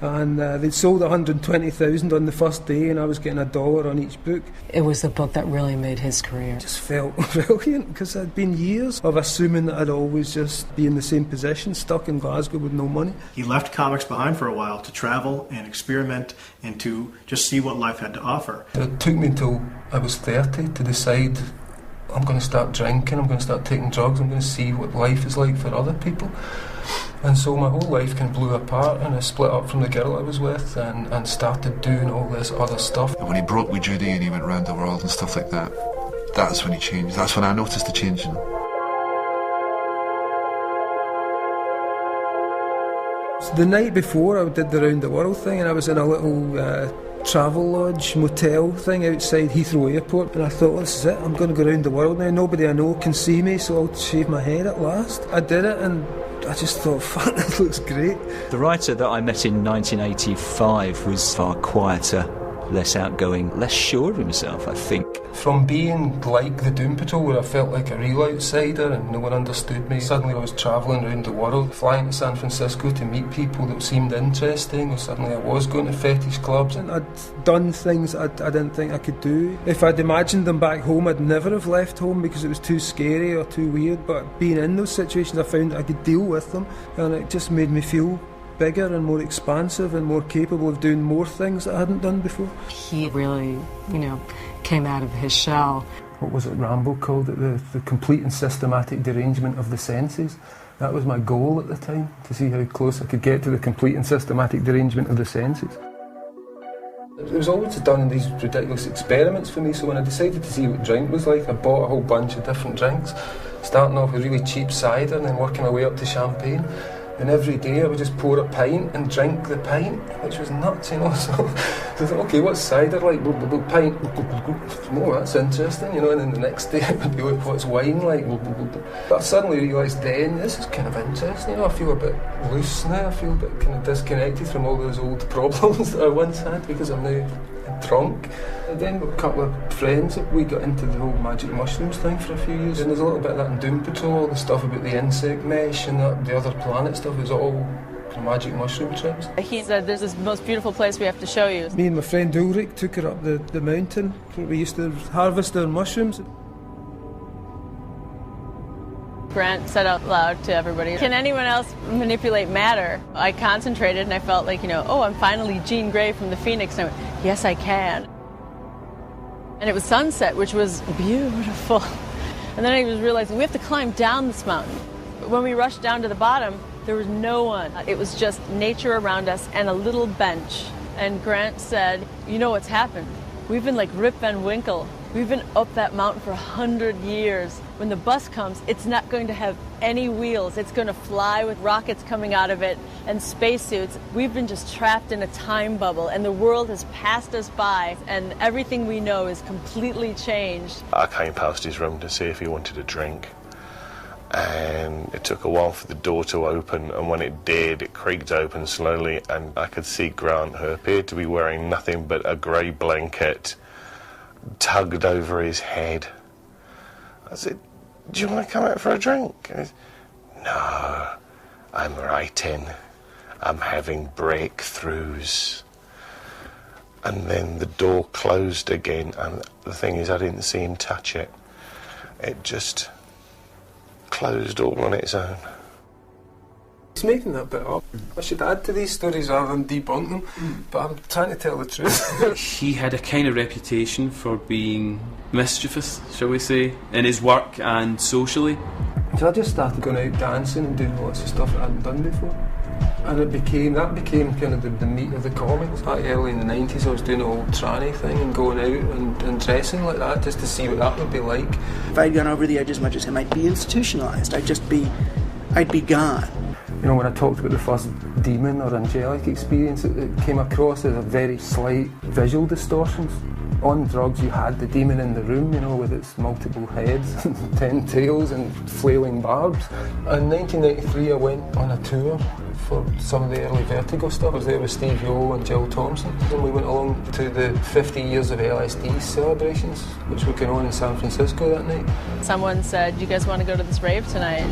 And they'd sold 120,000 on the first day, and I was getting $1 on each book. It was the book that really made his career. It just felt brilliant, because I'd been years of assuming that I'd always just be in the same position, stuck in Glasgow with no money. He left comics behind for a while to travel and experiment and to just see what life had to offer. It took me until I was 30 to decide I'm going to start drinking, I'm going to start taking drugs, I'm going to see what life is like for other people. And so my whole life kind of blew apart, and I split up from the girl I was with and started doing all this other stuff. And when he broke with Judy and he went round the world and stuff like that, that's when he changed. That's when I noticed the change in him. So the night before I did the round the world thing, and I was in a little travel lodge motel thing outside Heathrow Airport, and I thought, well, this is it, I'm going to go round the world now, nobody I know can see me, so I'll shave my head at last. I did it, and I just thought, fuck, this looks great. The writer that I met in 1985 was far quieter, less outgoing, less sure of himself, I think. From being like the Doom Patrol, where I felt like a real outsider and no one understood me, suddenly I was travelling around the world, flying to San Francisco to meet people that seemed interesting, or suddenly I was going to fetish clubs, and I'd done things I didn't think I could do. If I'd imagined them back home, I'd never have left home because it was too scary or too weird, but being in those situations, I found I could deal with them, and it just made me feel bigger and more expansive and more capable of doing more things that I hadn't done before. He really, came out of his shell. What was it Rambo called it? The complete and systematic derangement of the senses. That was my goal at the time, to see how close I could get to the complete and systematic derangement of the senses. It was always done in these ridiculous experiments for me, so when I decided to see what drink was like, I bought a whole bunch of different drinks, starting off with really cheap cider and then working my way up to champagne. And every day I would just pour a pint and drink the pint, which was nuts, So I thought, okay, what's cider like? Pint. Oh, that's interesting, And then the next day it would be like, what's wine like? But I suddenly realised then, this is kind of interesting, I feel a bit loose now, I feel a bit kind of disconnected from all those old problems that I once had because I'm now drunk. And then with a couple of friends, we got into the whole magic mushrooms thing for a few years, and there's a little bit of that in Doom Patrol, all the stuff about the insect mesh and the other planet stuff is all magic mushroom trips. He said, there's this most beautiful place we have to show you. Me and my friend Ulrich took her up the mountain where we used to harvest our mushrooms. Grant said out loud to everybody, can anyone else manipulate matter? I concentrated and I felt like, I'm finally Jean Grey from the Phoenix. And I went, yes, I can. And it was sunset, which was beautiful. And then I was realizing we have to climb down this mountain. But when we rushed down to the bottom, there was no one. It was just nature around us and a little bench. And Grant said, you know what's happened? We've been like Rip Van Winkle. We've been up that mountain for 100 years. When the bus comes, it's not going to have any wheels. It's going to fly with rockets coming out of it and spacesuits. We've been just trapped in a time bubble, and the world has passed us by, and everything we know is completely changed. I came past his room to see if he wanted a drink, and it took a while for the door to open, and when it did, it creaked open slowly, and I could see Grant, who appeared to be wearing nothing but a grey blanket, tugged over his head. I said, do you want to come out for a drink? He said, no, I'm writing. I'm having breakthroughs. And then the door closed again, and the thing is, I didn't see him touch it. It just closed all on its own. He's making that bit up. I should add to these stories rather than debunk them, but I'm trying to tell the truth. He had a kind of reputation for being mischievous, shall we say, in his work and socially. So I just started going out dancing and doing lots of stuff that I hadn't done before. And that became kind of the meat of the comics. Back early in the 90s I was doing the whole tranny thing and going out and dressing like that just to see what that would be like. If I'd gone over the edge as much as him, I'd be institutionalized. I'd be gone. When I talked about the first demon or angelic experience, it came across as a very slight visual distortions. On drugs, you had the demon in the room, with its multiple heads and 10 tails and flailing barbs. In 1993, I went on a tour for some of the early Vertigo stuff. I was there with Steve Yo and Jill Thompson, and we went along to the 50 years of LSD celebrations, which were going on in San Francisco that night. Someone said, you guys want to go to this rave tonight?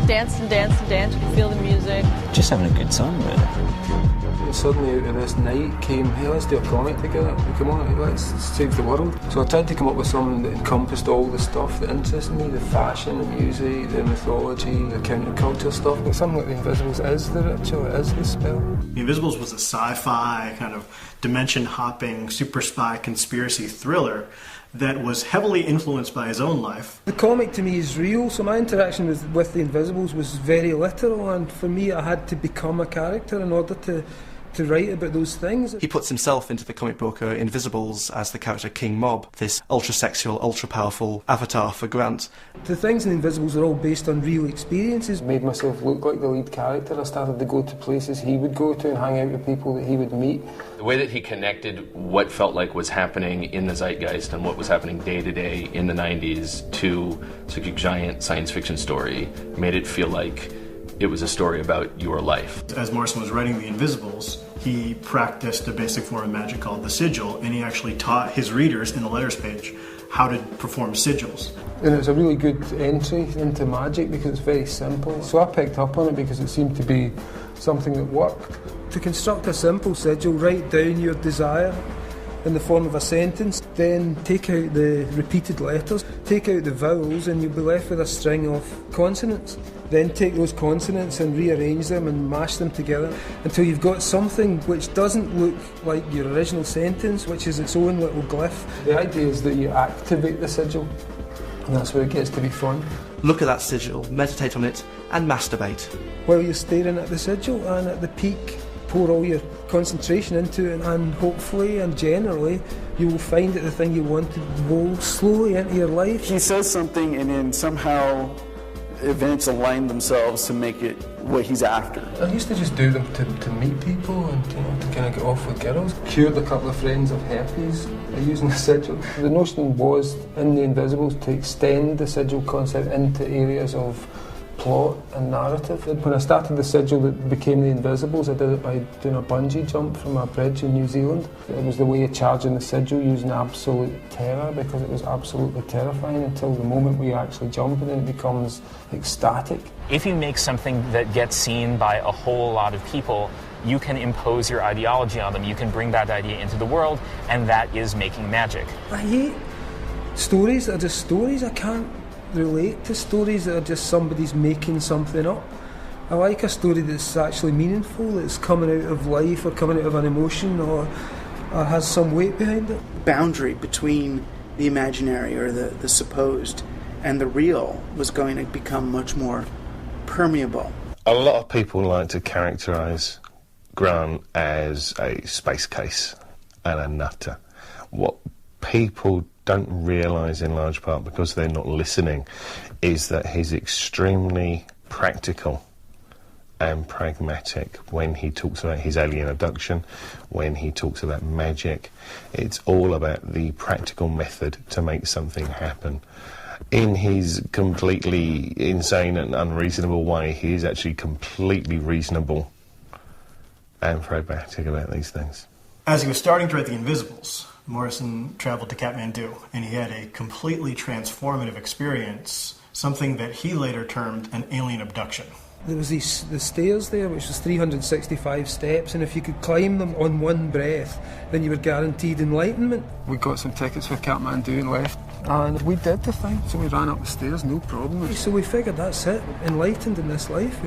Dance and dance and dance, you can feel the music. Just having a good time, really. And suddenly out of this night came, hey, let's do a comic together. Come on, let's save the world. So I tried to come up with something that encompassed all the stuff that interested me, the fashion, the music, the mythology, the counterculture stuff. But something like The Invisibles is the ritual, it is the spell. The Invisibles was a sci-fi kind of dimension-hopping, super spy conspiracy thriller that was heavily influenced by his own life. The comic to me is real, so my interaction with The Invisibles was very literal, and for me I had to become a character in order to write about those things. He puts himself into the comic book Invisibles as the character King Mob, this ultra-sexual, ultra-powerful avatar for Grant. The things in Invisibles are all based on real experiences. Made myself look like the lead character. I started to go to places he would go to and hang out with people that he would meet. The way that he connected what felt like was happening in the zeitgeist and what was happening day to day in the 90s to such a giant science fiction story made it feel like it was a story about your life. As Morrison was writing The Invisibles, he practiced a basic form of magic called the sigil, and he actually taught his readers in the letters page how to perform sigils. And it was a really good entry into magic because it's very simple. So I picked up on it because it seemed to be something that worked. To construct a simple sigil, write down your desire in the form of a sentence, then take out the repeated letters, take out the vowels, and you'll be left with a string of consonants. Then take those consonants and rearrange them and mash them together until you've got something which doesn't look like your original sentence, which is its own little glyph. The idea is that you activate the sigil, and that's where it gets to be fun. Look at that sigil, meditate on it, and masturbate. While you're staring at the sigil, and at the peak, pour all your concentration into it, and hopefully and generally you will find that the thing you wanted will slowly into your life. He says something and then somehow events align themselves to make it what he's after. I used to just do them to meet people and to kind of get off with girls. Cured a couple of friends of herpes by using the sigil. The notion was in the Invisibles to extend the sigil concept into areas of plot and narrative. When I started the sigil that became the Invisibles, I did it by doing a bungee jump from a bridge in New Zealand. It was the way of charging the sigil using absolute terror, because it was absolutely terrifying until the moment we actually jump and then it becomes ecstatic. If you make something that gets seen by a whole lot of people, you can impose your ideology on them. You can bring that idea into the world, and that is making magic. I hate stories that are just stories. I can't relate to stories that are just somebody's making something up. I like a story that's actually meaningful, that's coming out of life or coming out of an emotion or has some weight behind it. Boundary between the imaginary or the supposed and the real was going to become much more permeable. A lot of people like to characterise Grant as a space case and a nutter. What people don't realise in large part, because they're not listening, is that he's extremely practical and pragmatic when he talks about his alien abduction, when he talks about magic. It's all about the practical method to make something happen. In his completely insane and unreasonable way, he is actually completely reasonable and pragmatic about these things. As he was starting to write The Invisibles, Morrison traveled to Kathmandu, and he had a completely transformative experience, something that he later termed an alien abduction. There was the stairs there, which was 365 steps, and if you could climb them on one breath, then you were guaranteed enlightenment. We got some tickets for Kathmandu and left, and we did the thing, so we ran up the stairs, no problem. So we figured that's it, enlightened in this life.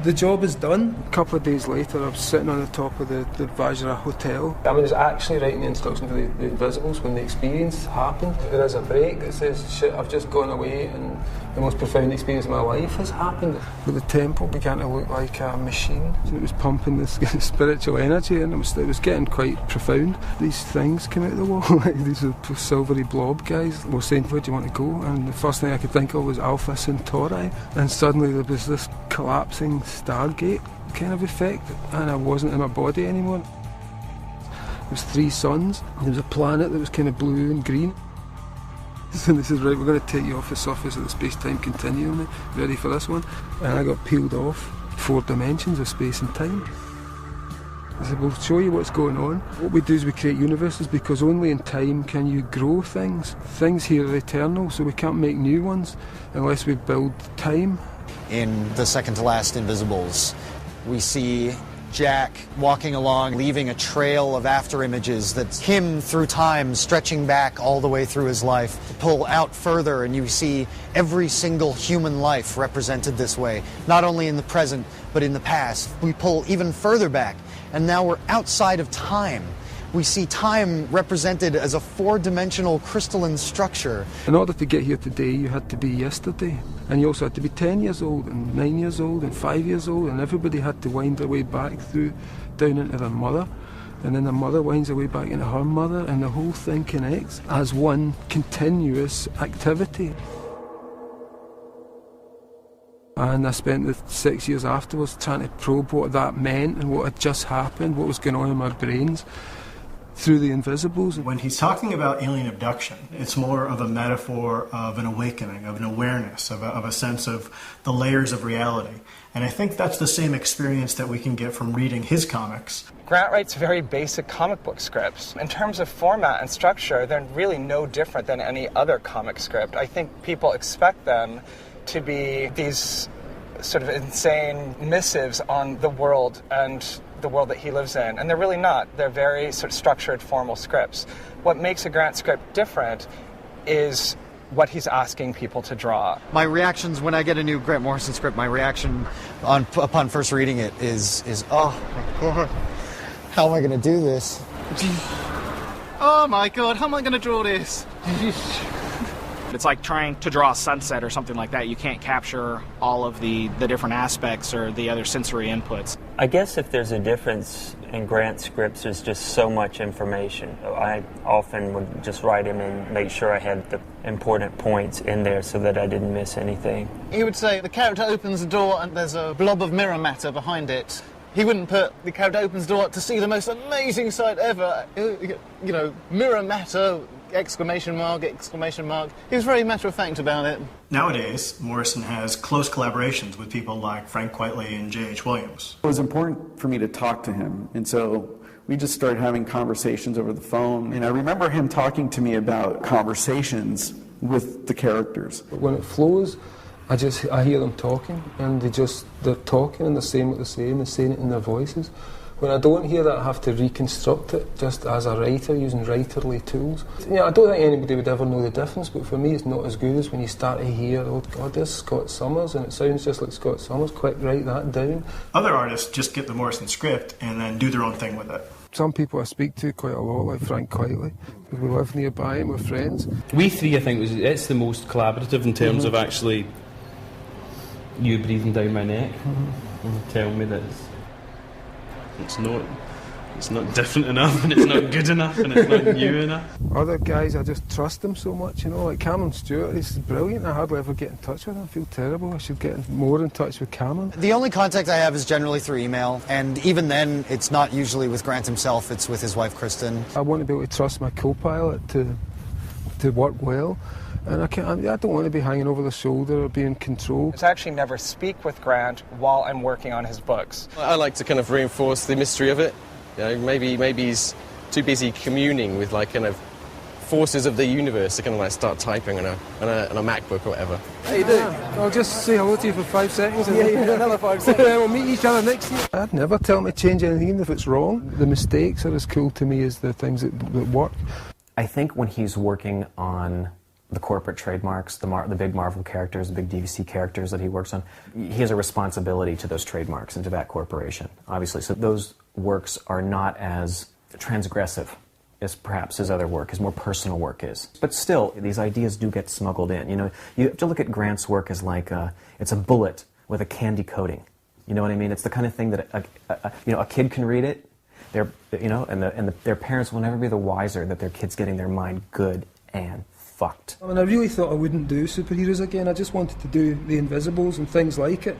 The job is done. A couple of days later, I was sitting on the top of the Vajra Hotel. I was actually writing the instruction for the Invisibles when the experience happened. There is a break that says, shit, I've just gone away and the most profound experience of my life has happened. But the temple began to look like a machine. It was pumping this spiritual energy, and it was getting quite profound. These things came out of the wall, like these silvery blob guys were saying, where do you want to go? And the first thing I could think of was Alpha Centauri. And suddenly there was this collapsing Stargate kind of effect, and I wasn't in my body anymore. There was 3 suns, there was a planet that was kind of blue and green. So they said, right, we're going to take you off the surface of the space-time continuum, ready for this one? And I got peeled off 4 dimensions of space and time. They said, we'll show you what's going on. What we do is we create universes, because only in time can you grow things. Things here are eternal, so we can't make new ones unless we build time. In the second-to-last Invisibles, we see Jack walking along, leaving a trail of after images that's him through time, stretching back all the way through his life. Pull out further and you see every single human life represented this way, not only in the present, but in the past. We pull even further back, and now we're outside of time. We see time represented as a 4-dimensional crystalline structure. In order to get here today, you had to be yesterday. And you also had to be 10 years old, and 9 years old, and 5 years old, and everybody had to wind their way back through, down into their mother. And then the mother winds her way back into her mother, and the whole thing connects as one continuous activity. And I spent the 6 years afterwards trying to probe what that meant and what had just happened, what was going on in my brains, through the Invisibles. When he's talking about alien abduction, it's more of a metaphor of an awakening, of an awareness, of a sense of the layers of reality. And I think that's the same experience that we can get from reading his comics. Grant writes very basic comic book scripts. In terms of format and structure, they're really no different than any other comic script. I think people expect them to be these sort of insane missives on the world and the world that he lives in, and they're really not. They're very sort of structured, formal scripts. What makes a Grant script different is what he's asking people to draw. My reactions when I get a new Grant Morrison script, my reaction upon first reading it is oh my god, how am I going to do this? Oh my god, how am I going to draw this? It's like trying to draw a sunset or something like that. You can't capture all of the different aspects or the other sensory inputs. I guess if there's a difference in Grant scripts, there's just so much information. I often would just write him and make sure I had the important points in there so that I didn't miss anything. He would say the character opens the door and there's a blob of mirror matter behind it. He wouldn't put the character opens the door to see the most amazing sight ever. You know, mirror matter, exclamation mark, exclamation mark. He was very matter-of-fact about it. Nowadays, Morrison has close collaborations with people like Frank Quitely and J.H. Williams. It was important for me to talk to him, and so we just started having conversations over the phone. And I remember him talking to me about conversations with the characters. When it flows, I hear them talking, and they're talking and they're saying what they're saying it in their voices. When I don't hear that, I have to reconstruct it just as a writer, using writerly tools. Yeah, I don't think anybody would ever know the difference, but for me it's not as good as when you start to hear, oh God, there's Scott Summers, and it sounds just like Scott Summers. Quick, write that down. Other artists just get the Morrison script and then do their own thing with it. Some people I speak to quite a lot, like Frank Quitely. We live nearby and we're friends. We three, I think, it's the most collaborative in terms of actually you breathing down my neck and telling me that it's not different enough, and it's not good enough, and it's not new enough. Other guys, I just trust them so much, you know, like Cameron Stewart, he's brilliant. I hardly ever get in touch with him. I feel terrible. I should get more in touch with Cameron. The only contact I have is generally through email, and even then, it's not usually with Grant himself, it's with his wife, Kristen. I want to be able to trust my co-pilot to work well. And I don't want to be hanging over the shoulder or being controlled. I actually never speak with Grant while I'm working on his books. I like to kind of reinforce the mystery of it. You know, maybe he's too busy communing with like kind of forces of the universe to kind of like start typing on a MacBook or whatever. How you doing? I'll just say hello to you for 5 seconds. And another 5 seconds. We'll meet each other next year. I'd never tell him to change anything even if it's wrong. The mistakes are as cool to me as the things that work. I think when he's working on the corporate trademarks, the big Marvel characters, the big DVC characters that he works on, he has a responsibility to those trademarks and to that corporation, obviously. So those works are not as transgressive as perhaps his other work, his more personal work is. But still, these ideas do get smuggled in. You know, you have to look at Grant's work as like it's a bullet with a candy coating. You know what I mean? It's the kind of thing that a kid can read it, their parents will never be the wiser that their kid's getting their mind good and fucked. I mean, I really thought I wouldn't do superheroes again. I just wanted to do The Invisibles and things like it.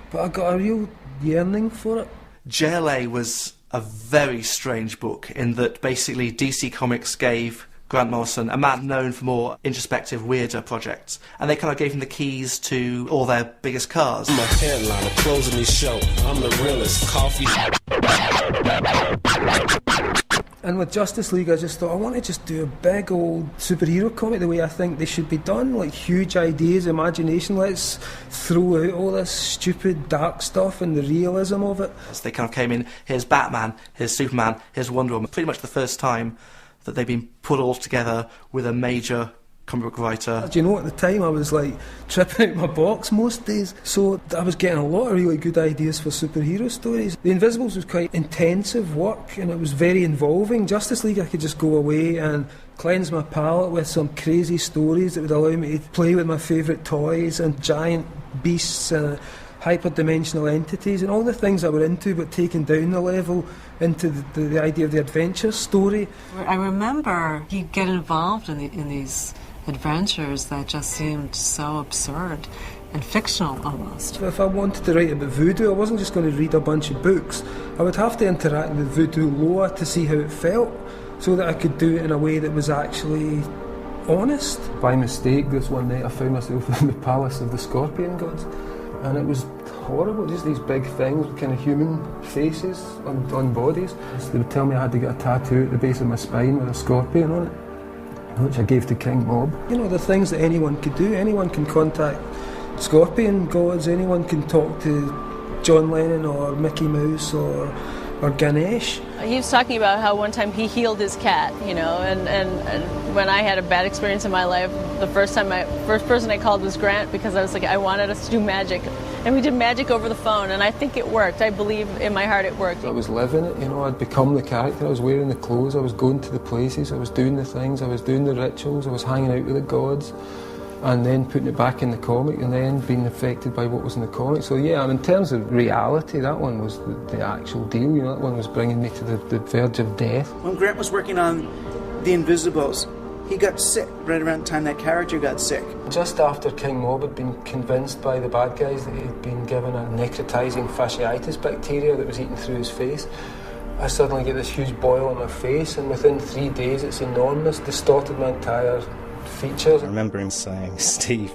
But I got a real yearning for it. JLA was a very strange book in that basically DC Comics gave Grant Morrison a man known for more introspective, weirder projects. And they kind of gave him the keys to all their biggest cars. My headliner, closing this show. I'm the realest. Coffee. And with Justice League, I just thought, I want to just do a big old superhero comic the way I think they should be done, like huge ideas, imagination. Let's throw out all this stupid dark stuff and the realism of it. As they kind of came in, here's Batman, here's Superman, here's Wonder Woman. Pretty much the first time that they've been put all together with a major comic book writer. Do you know, at the time I was like tripping out my box most days, so I was getting a lot of really good ideas for superhero stories. The Invisibles was quite intensive work and it was very involving. Justice League, I could just go away and cleanse my palate with some crazy stories that would allow me to play with my favourite toys and giant beasts and hyper-dimensional entities and all the things I were into, but taking down the level into the idea of the adventure story. I remember he'd get involved in these adventures that just seemed so absurd and fictional almost. If I wanted to write about voodoo, I wasn't just going to read a bunch of books. I would have to interact with voodoo lore to see how it felt, so that I could do it in a way that was actually honest. By mistake, this one night I found myself in the palace of the Scorpion gods, and it was horrible, just these big things with kind of human faces on bodies. They would tell me I had to get a tattoo at the base of my spine with a scorpion on it, which I gave to King Mob. You know, the things that anyone could do. Anyone can contact Scorpion gods, anyone can talk to John Lennon or Mickey Mouse or Ganesh. He was talking about how one time he healed his cat, you know, and when I had a bad experience in my life, the first person I called was Grant, because I was like, I wanted us to do magic. And we did magic over the phone, and I think it worked. I believe in my heart it worked. I was living it, you know, I'd become the character. I was wearing the clothes, I was going to the places, I was doing the things, I was doing the rituals, I was hanging out with the gods, and then putting it back in the comic, and then being affected by what was in the comic. So yeah, in terms of reality, that one was the actual deal, you know, that one was bringing me to the verge of death. When Grant was working on The Invisibles, he got sick right around the time that character got sick. Just after King Mob had been convinced by the bad guys that he'd been given a necrotising fasciitis bacteria that was eating through his face, I suddenly get this huge boil on my face, and within 3 days it's enormous, distorted my entire features. I remember him saying, "Steve,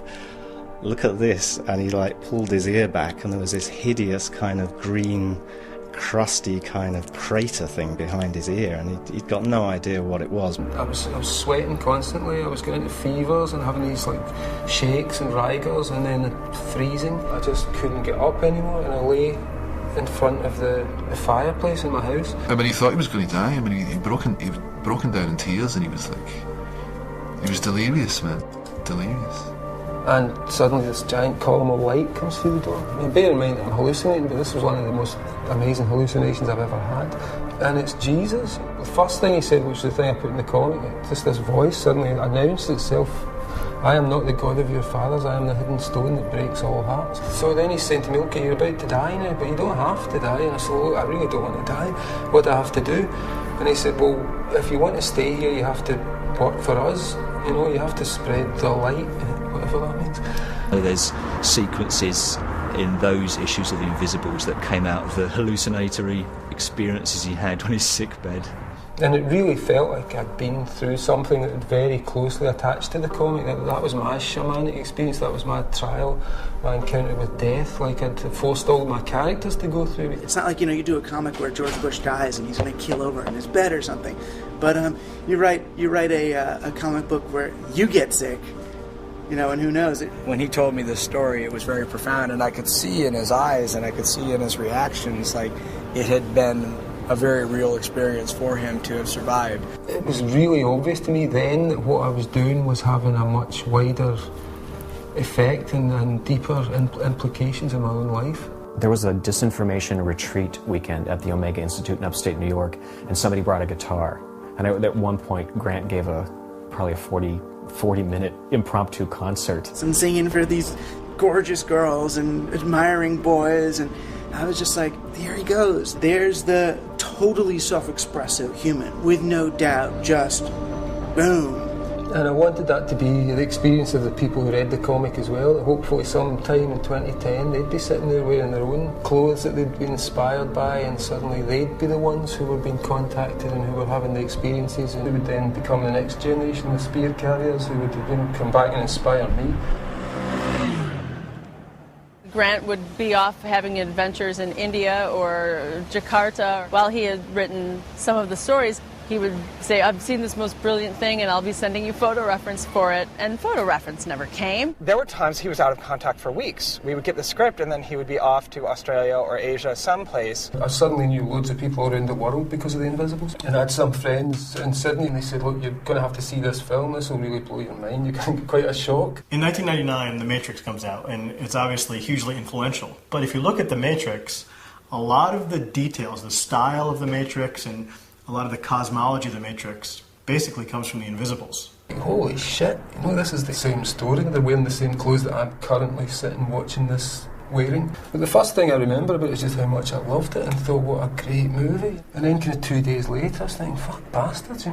look at this," and he like pulled his ear back and there was this hideous kind of green, crusty kind of crater thing behind his ear, and he'd got no idea what it was. I was sweating constantly, I was getting into fevers and having these like shakes and rigors and then freezing. I just couldn't get up anymore, and I lay in front of the fireplace in my house. I mean, he thought he was going to die. I mean, he was broken down in tears, and he was delirious, man, delirious. And suddenly this giant column of light comes through the door. I mean, bear in mind I'm hallucinating, but this was one of the most amazing hallucinations I've ever had. And it's Jesus. The first thing he said, which is the thing I put in the comic, just this voice suddenly announced itself. "I am not the God of your fathers, I am the hidden stone that breaks all hearts." So then he's saying to me, "Okay, you're about to die now, but you don't have to die." And I said, "Look, I really don't want to die. What do I have to do?" And he said, "Well, if you want to stay here, you have to work for us. You know, you have to spread the light," whatever that means. There's sequences in those issues of The Invisibles that came out of the hallucinatory experiences he had on his sickbed. And it really felt like I'd been through something that very closely attached to the comic. That was my shamanic experience, that was my trial, my encounter with death, like I'd forced all my characters to go through. It's not like, you do a comic where George Bush dies and he's going to keel over in his bed or something. But you write a comic book where you get sick, and who knows? When he told me this story, it was very profound, and I could see in his eyes and I could see in his reactions, like it had been a very real experience for him to have survived. It was really obvious to me then that what I was doing was having a much wider effect and deeper implications in my own life. There was a disinformation retreat weekend at the Omega Institute in upstate New York, and somebody brought a guitar. And at one point, Grant gave probably a 40-minute impromptu concert. I'm singing for these gorgeous girls and admiring boys, and I was just like, there he goes. There's the totally self-expressive human, with no doubt, just boom. And I wanted that to be the experience of the people who read the comic as well. Hopefully sometime in 2010 they'd be sitting there wearing their own clothes that they'd been inspired by, and suddenly they'd be the ones who were being contacted and who were having the experiences, and who would then become the next generation of spear carriers who would come back and inspire me. Grant would be off having adventures in India or Jakarta. While he had written some of the stories, he would say, "I've seen this most brilliant thing and I'll be sending you photo reference for it." And photo reference never came. There were times he was out of contact for weeks. We would get the script and then he would be off to Australia or Asia someplace. I suddenly knew loads of people around the world because of The Invisibles. And I had some friends in Sydney and they said, "Look, you're going to have to see this film, this will really blow your mind, you're going to get quite a shock." In 1999, The Matrix comes out, and it's obviously hugely influential. But if you look at The Matrix, a lot of the details, the style of The Matrix, and a lot of the cosmology of The Matrix basically comes from The Invisibles. Holy shit, this is the same story. They're wearing the same clothes that I'm currently sitting watching this wearing. But the first thing I remember about it is just how much I loved it and thought, what a great movie. And then kind of 2 days later I was thinking, fuck bastards,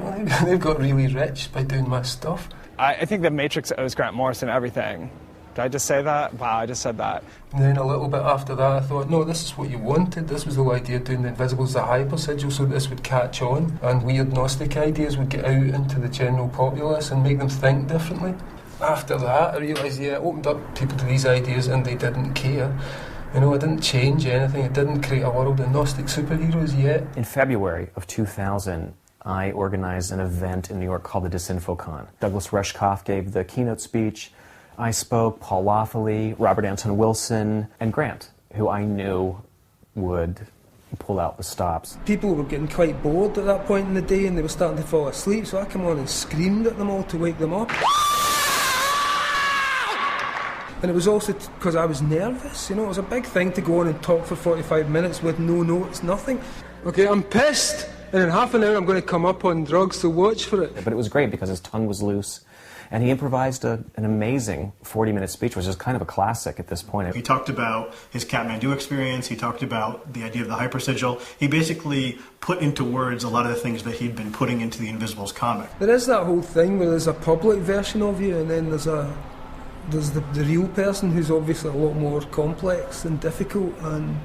they've got really rich by doing my stuff. I think The Matrix owes Grant Morrison everything. Did I just say that? Wow, I just said that. And then a little bit after that I thought, no, this is what you wanted. This was the whole idea of doing The Invisibles as a hyper sigil, so this would catch on and weird Gnostic ideas would get out into the general populace and make them think differently. After that I realised, it opened up people to these ideas and they didn't care. I didn't change anything. It didn't create a world of Gnostic superheroes yet. In February of 2000, I organised an event in New York called the Disinfocon. Douglas Rushkoff gave the keynote speech. I spoke, Paul Lawfully, Robert Anton Wilson, and Grant, who I knew would pull out the stops. People were getting quite bored at that point in the day and they were starting to fall asleep, so I came on and screamed at them all to wake them up. And it was also because I was nervous, it was a big thing to go on and talk for 45 minutes with no notes, nothing. Okay, I'm pissed, and in half an hour I'm going to come up on drugs, so watch for it. But it was great because his tongue was loose, And he improvised an amazing 40-minute speech, which is kind of a classic at this point. He talked about his Kathmandu experience. He talked about the idea of the hypersigil. He basically put into words a lot of the things that he'd been putting into the Invisibles comic. There is that whole thing where there's a public version of you, and then there's the real person who's obviously a lot more complex and difficult and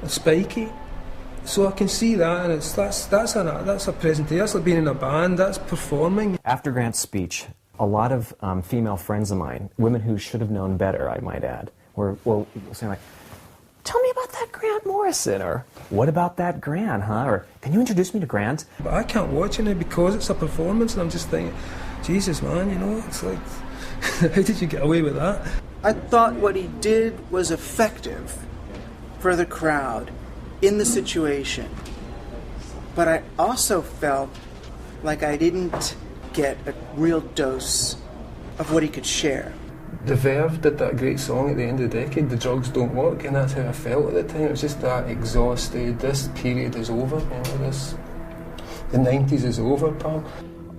spiky. So I can see that, and that's a presentation. That's like being in a band. That's performing. After Grant's speech, a lot of female friends of mine, women who should have known better, I might add, were saying like, "Tell me about that Grant Morrison," or "What about that Grant, huh?" or "Can you introduce me to Grant?" But I can't watch it now because it's a performance, and I'm just thinking, Jesus, man, you know, it's like, how did you get away with that? I thought what he did was effective for the crowd in the situation, but I also felt like I didn't get a real dose of what he could share. The Verve did that great song at the end of the decade, "The Drugs Don't Work," and that's how I felt at the time. It was just that exhausted, this period is over, you know, the 90s is over, pal.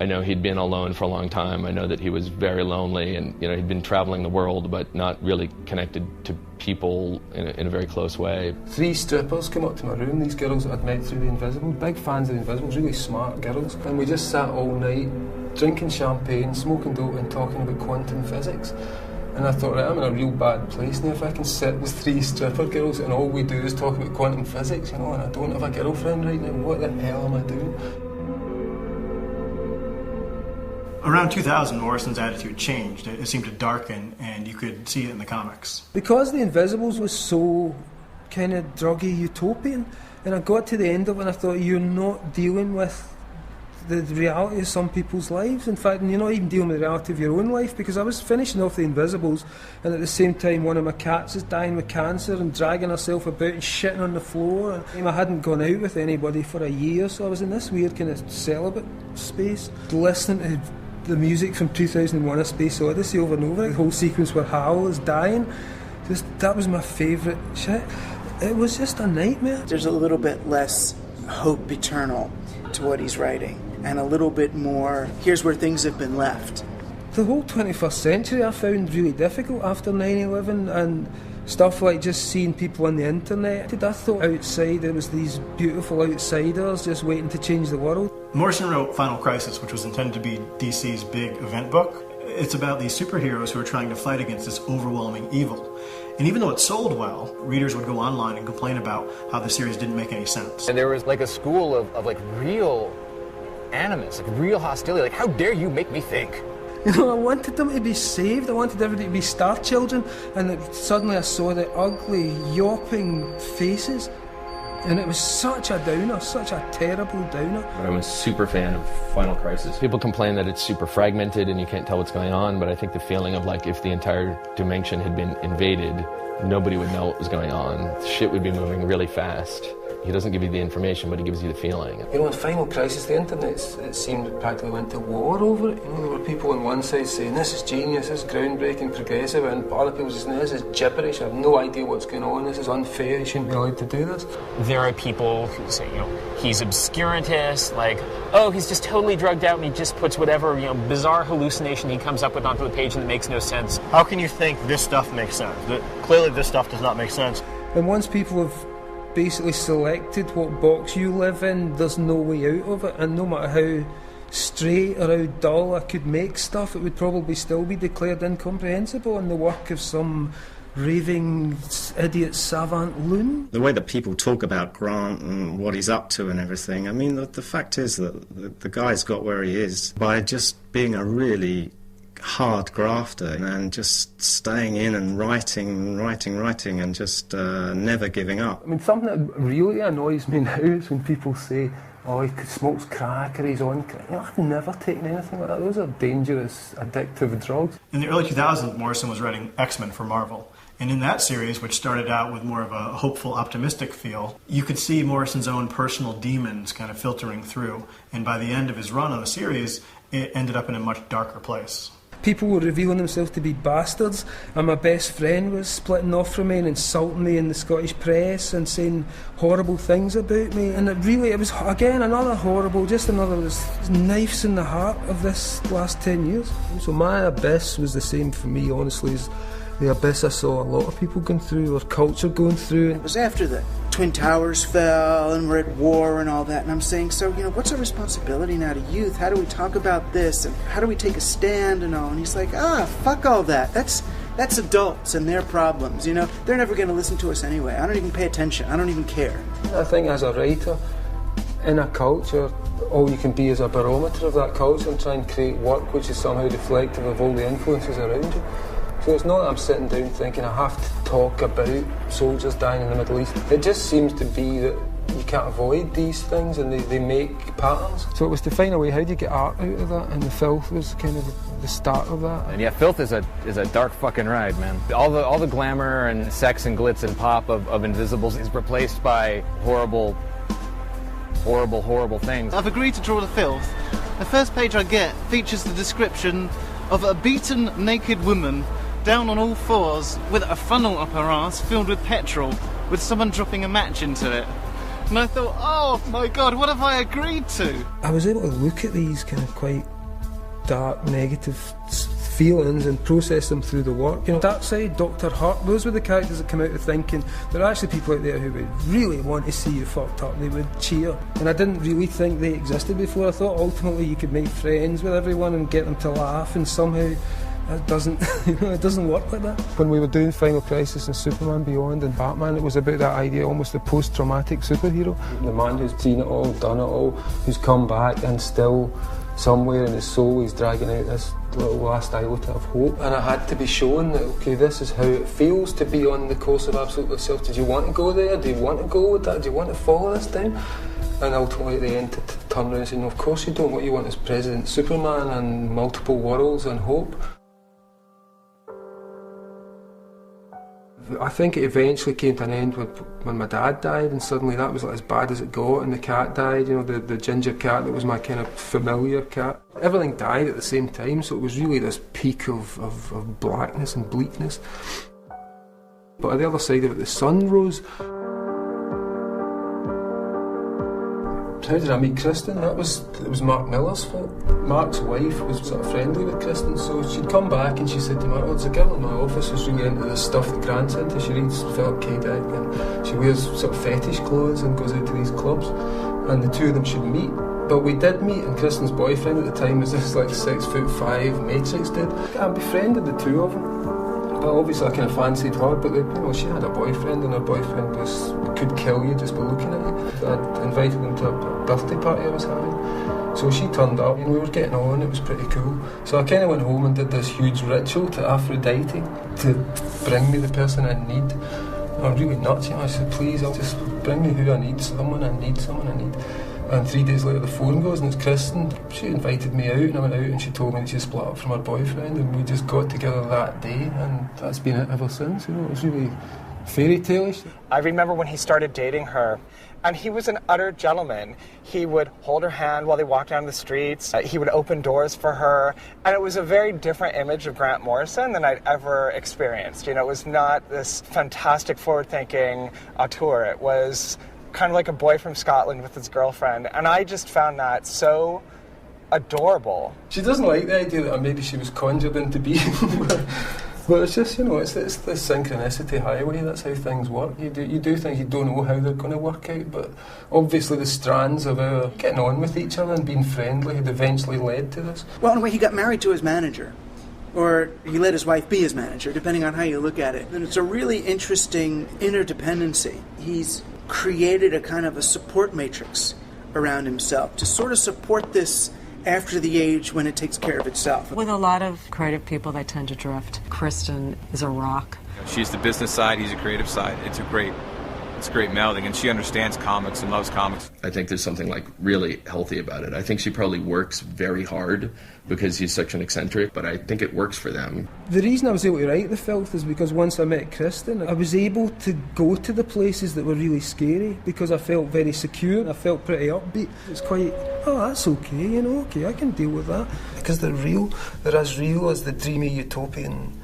I know he'd been alone for a long time. I know that he was very lonely, and you know, he'd been traveling the world but not really connected to people in a very close way. 3 strippers came up to my room, these girls that I'd met through the Invisible, big fans of the Invisibles, really smart girls, and we just sat all night drinking champagne, smoking dope and talking about quantum physics. And I thought, right, I'm in a real bad place now if I can sit with 3 stripper girls and all we do is talk about quantum physics, you know, and I don't have a girlfriend right now. What the hell am I doing? Around 2000, Morrison's attitude changed. It seemed to darken, and you could see it in the comics. Because the Invisibles was so kind of druggy utopian, and I got to the end of it and I thought, you're not dealing with the reality of some people's lives. In fact, you're not even dealing with the reality of your own life, because I was finishing off the Invisibles, and at the same time one of my cats is dying with cancer and dragging herself about and shitting on the floor, and I hadn't gone out with anybody for a year, so I was in this weird kind of celibate space, listening to the music from 2001: A Space Odyssey over and over, the whole sequence where Hal is dying. That was my favourite shit. It was just a nightmare. There's a little bit less hope eternal to what he's writing, and a little bit more, here's where things have been left. The whole 21st century I found really difficult after 9/11, and stuff like just seeing people on the internet. I thought outside there was these beautiful outsiders just waiting to change the world. Morrison wrote Final Crisis, which was intended to be DC's big event book. It's about these superheroes who are trying to fight against this overwhelming evil. And even though it sold well, readers would go online and complain about how the series didn't make any sense. And there was like a school of like real animus, like real hostility, like how dare you make me think? You know, I wanted them to be saved, I wanted everybody to be star children, and suddenly I saw the ugly, yawping faces, and it was such a downer, such a terrible downer. I'm a super fan of Final Crisis. People complain that it's super fragmented and you can't tell what's going on, but I think the feeling of like if the entire dimension had been invaded, nobody would know what was going on. Shit would be moving really fast. He doesn't give you the information, but he gives you the feeling. You know, in Final Crisis, the internet, it seemed practically went to war over it. You know, there were people on one side saying, this is genius, this is groundbreaking, progressive, and other people saying, this is gibberish, I have no idea what's going on, this is unfair, you shouldn't be allowed to do this. There are people who say, you know, he's obscurantist, like, oh, he's just totally drugged out and he just puts whatever, you know, bizarre hallucination he comes up with onto the page and it makes no sense. How can you think this stuff makes sense? Clearly this stuff does not make sense. And once people have basically selected what box you live in, there's no way out of it, and no matter how straight or how dull I could make stuff, it would probably still be declared incomprehensible and the work of some raving idiot savant loon. The way that people talk about Grant and what he's up to and everything, I mean, the fact is that the guy's got where he is by just being a really hard grafter and just staying in and writing and just never giving up. I mean, something that really annoys me now is when people say, oh, he smokes crack or he's on crack. You know, I've never taken anything like that. Those are dangerous, addictive drugs. In the early 2000s, Morrison was writing X-Men for Marvel. And in that series, which started out with more of a hopeful, optimistic feel, you could see Morrison's own personal demons kind of filtering through. And by the end of his run on the series, it ended up in a much darker place. People were revealing themselves to be bastards, and my best friend was splitting off from me and insulting me in the Scottish press and saying horrible things about me. And it was again another horrible, just another knives in the heart of this last 10 years. So my abyss was the same for me, honestly, as the abyss I saw a lot of people going through, or culture going through. It was after the Twin Towers fell and we're at war and all that, and I'm saying, so, what's our responsibility now to youth? How do we talk about this, and how do we take a stand and all? And he's like, fuck all that. That's adults and their problems, They're never going to listen to us anyway. I don't even pay attention. I don't even care. I think as a writer, in a culture, all you can be is a barometer of that culture and try and create work which is somehow reflective of all the influences around you. So it's not that I'm sitting down thinking I have to talk about soldiers dying in the Middle East. It just seems to be that you can't avoid these things, and they make patterns. So it was to find a way, how do you get art out of that? And the filth was kind of the start of that. And yeah, filth is a dark fucking ride, man. All the glamour and sex and glitz and pop of Invisibles is replaced by horrible things. I've agreed to draw the filth. The first page I get features the description of a beaten naked woman down on all fours with a funnel up her ass filled with petrol, with someone dropping a match into it. And I thought, oh my god, what have I agreed to? I was able to look at these kind of quite dark, negative feelings and process them through the work. Dark Side, Dr. Hurt, those were the characters that come out of thinking there are actually people out there who would really want to see you fucked up. They would cheer. And I didn't really think they existed before. I thought ultimately you could make friends with everyone and get them to laugh, and somehow it doesn't work like that. When we were doing Final Crisis and Superman Beyond and Batman, it was about that idea, almost the post-traumatic superhero. The man who's seen it all, done it all, who's come back and still somewhere in his soul he's dragging out this little last iota of hope. And I had to be shown that, okay, this is how it feels to be on the course of absolute self. Did you want to go there? Do you want to go with that? Do you want to follow this down? And ultimately at the end to turn around and say, no, of course you don't. What you want is President Superman and multiple worlds and hope. I think it eventually came to an end when my dad died, and suddenly that was like as bad as it got, and the cat died, the ginger cat that was my kind of familiar cat. Everything died at the same time, so it was really this peak of blackness and bleakness. But on the other side of it, the sun rose. How did I meet Kristen? It was Mark Miller's fault. Mark's wife was sort of friendly with Kristen, so she'd come back and she said to Mark, there's a girl in my office who's really into this stuff that Grant's into. She reads Philip K. Dick and she wears sort of fetish clothes and goes out to these clubs, and the two of them should meet. But we did meet, and Kristen's boyfriend at the time was this like 6'5" Matrix dude. I befriended the two of them. But obviously I kind of fancied her, but she had a boyfriend, and her boyfriend could kill you just by looking at you. I'd invited them to a birthday party I was having, so she turned up, we were getting on, it was pretty cool. So I kind of went home and did this huge ritual to Aphrodite to bring me the person I need. And I'm really nuts, I said, please, I'll just bring me who I need, someone I need. And 3 days later the phone goes and it's Kristen. She invited me out and I went out and she told me that she split up from her boyfriend, and we just got together that day, and that's been it ever since. It was really fairy tale-ish. I remember when he started dating her, and he was an utter gentleman. He would hold her hand while they walked down the streets. He would open doors for her. And it was a very different image of Grant Morrison than I'd ever experienced. It was not this fantastic forward-thinking auteur. It was kind of like a boy from Scotland with his girlfriend, and I just found that so adorable. She doesn't like the idea that maybe she was conjured into being, but it's just, it's the synchronicity highway. That's how things work. You do things you don't know how they're going to work out, but obviously the strands of our getting on with each other and being friendly had eventually led to this. Well, in a way, he got married to his manager, or he let his wife be his manager, depending on how you look at it. And it's a really interesting interdependency. He's created a kind of a support matrix around himself to sort of support this after the age when it takes care of itself. With a lot of creative people, they tend to drift. Kristen is a rock. She's the business side, he's the creative side. It's a great It's a great melding, and she understands comics and loves comics. I think there's something like really healthy about it. I think she probably works very hard because he's such an eccentric, but I think it works for them. The reason I was able to write The Filth is because once I met Kristen, I was able to go to the places that were really scary because I felt very secure. I felt pretty upbeat. It's quite, oh, that's okay, you know, okay, I can deal with that. Because they're real. They're as real as the dreamy utopian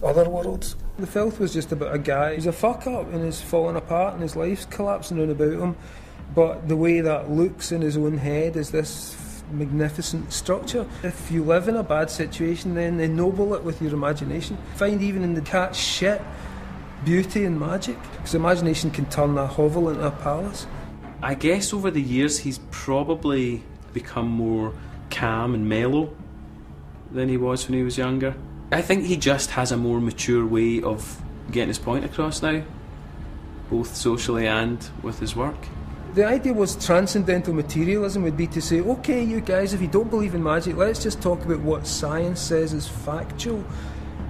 other worlds. The Filth was just about a guy who's a fuck-up and is falling apart and his life's collapsing around about him, but the way that looks in his own head is this magnificent structure. If you live in a bad situation, then ennoble it with your imagination. Find even in the cat's shit beauty and magic, because imagination can turn a hovel into a palace. I guess over the years he's probably become more calm and mellow than he was when he was younger. I think he just has a more mature way of getting his point across now, both socially and with his work. The idea was transcendental materialism would be to say, okay, you guys, if you don't believe in magic, let's just talk about what science says is factual.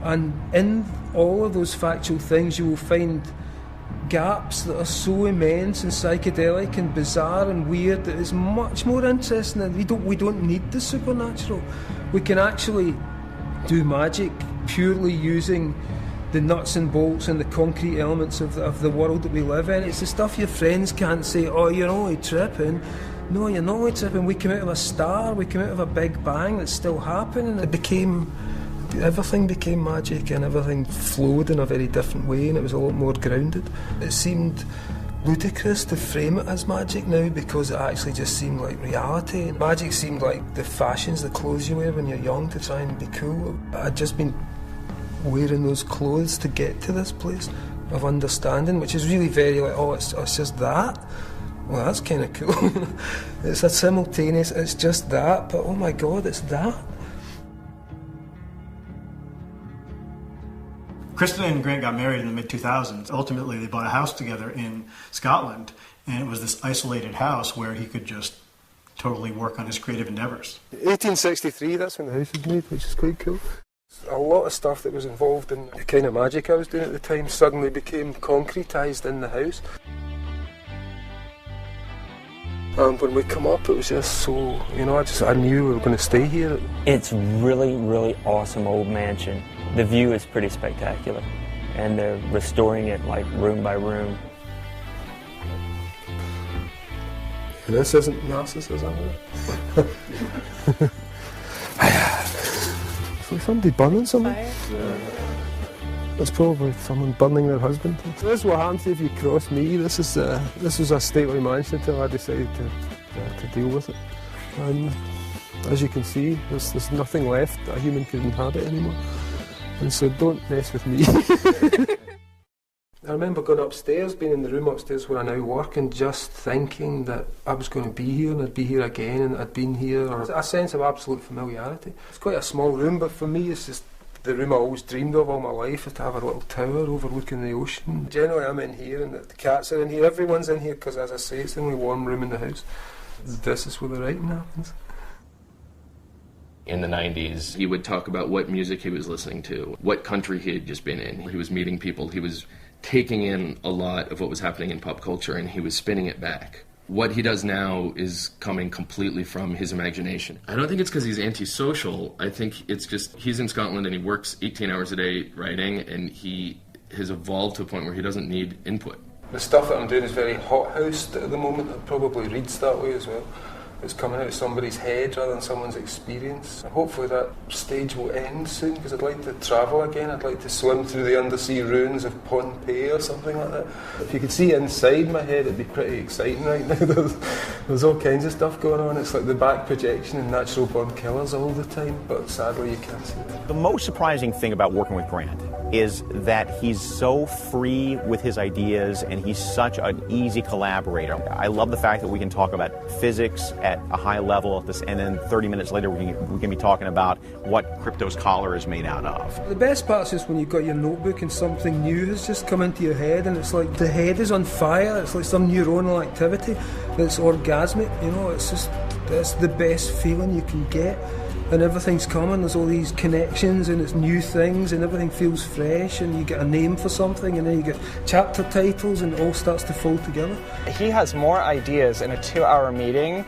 And in all of those factual things, you will find gaps that are so immense and psychedelic and bizarre and weird that is much more interesting. And we don't need the supernatural. We can actually do magic purely using the nuts and bolts and the concrete elements of the world that we live in. It's the stuff your friends can't say, oh, you're only tripping. No, you're not only tripping. We came out of a star, we came out of a big bang that's still happening. Everything became magic and everything flowed in a very different way, and it was a lot more grounded. It seemed ludicrous to frame it as magic now because it actually just seemed like reality. Magic seemed like the fashions, the clothes you wear when you're young to try and be cool. I'd just been wearing those clothes to get to this place of understanding, which is really very like, oh, it's just that? Well, that's kind of cool. It's a simultaneous, it's just that, but oh my God, it's that. Kristen and Grant got married in the mid-2000s. Ultimately, they bought a house together in Scotland, and it was this isolated house where he could just totally work on his creative endeavours. 1863, that's when the house was made, which is quite cool. A lot of stuff that was involved in the kind of magic I was doing at the time suddenly became concretised in the house. And when we come up, it was just so, you know, I knew we were going to stay here. It's really, really awesome old mansion. The view is pretty spectacular, and they're restoring it like room by room. This isn't narcissism. It's like somebody burning something. It's probably someone burning their husband. So this is what happens if you cross me. This was a stately mansion until I decided to deal with it. And as you can see, there's nothing left that a human could inhabit anymore. And so don't mess with me. I remember going upstairs, being in the room upstairs where I now work, and just thinking that I was going to be here and I'd be here again and I'd been here. Or a sense of absolute familiarity. It's quite a small room, but for me it's just the room I always dreamed of all my life, is to have a little tower overlooking the ocean. Generally I'm in here and the cats are in here, everyone's in here because, as I say, it's the only warm room in the house. This is where the writing happens. In the 90s, he would talk about what music he was listening to, what country he had just been in. He was meeting people, he was taking in a lot of what was happening in pop culture, and he was spinning it back. What he does now is coming completely from his imagination. I don't think it's because he's antisocial. I think it's just he's in Scotland and he works 18 hours a day writing, and he has evolved to a point where he doesn't need input. The stuff that I'm doing is very hot-housed at the moment. It probably reads that way as well. It's coming out of somebody's head rather than someone's experience. And hopefully that stage will end soon, because I'd like to travel again. I'd like to swim through the undersea ruins of Pompeii or something like that. If you could see inside my head, it'd be pretty exciting right now. There's all kinds of stuff going on. It's like the back projection and natural born killers all the time, but sadly you can't see it. The most surprising thing about working with Grant is that he's so free with his ideas and he's such an easy collaborator. I love the fact that we can talk about physics at a high level, and then 30 minutes later we can be talking about what Crypto's collar is made out of. The best part is just when you've got your notebook and something new has just come into your head, and it's like the head is on fire. It's like some neuronal activity that's orgasmic, you know. It's the best feeling you can get. and everything's coming, there's all these connections and it's new things and everything feels fresh and you get a name for something and then you get chapter titles and it all starts to fold together. He has more ideas in a 2-hour meeting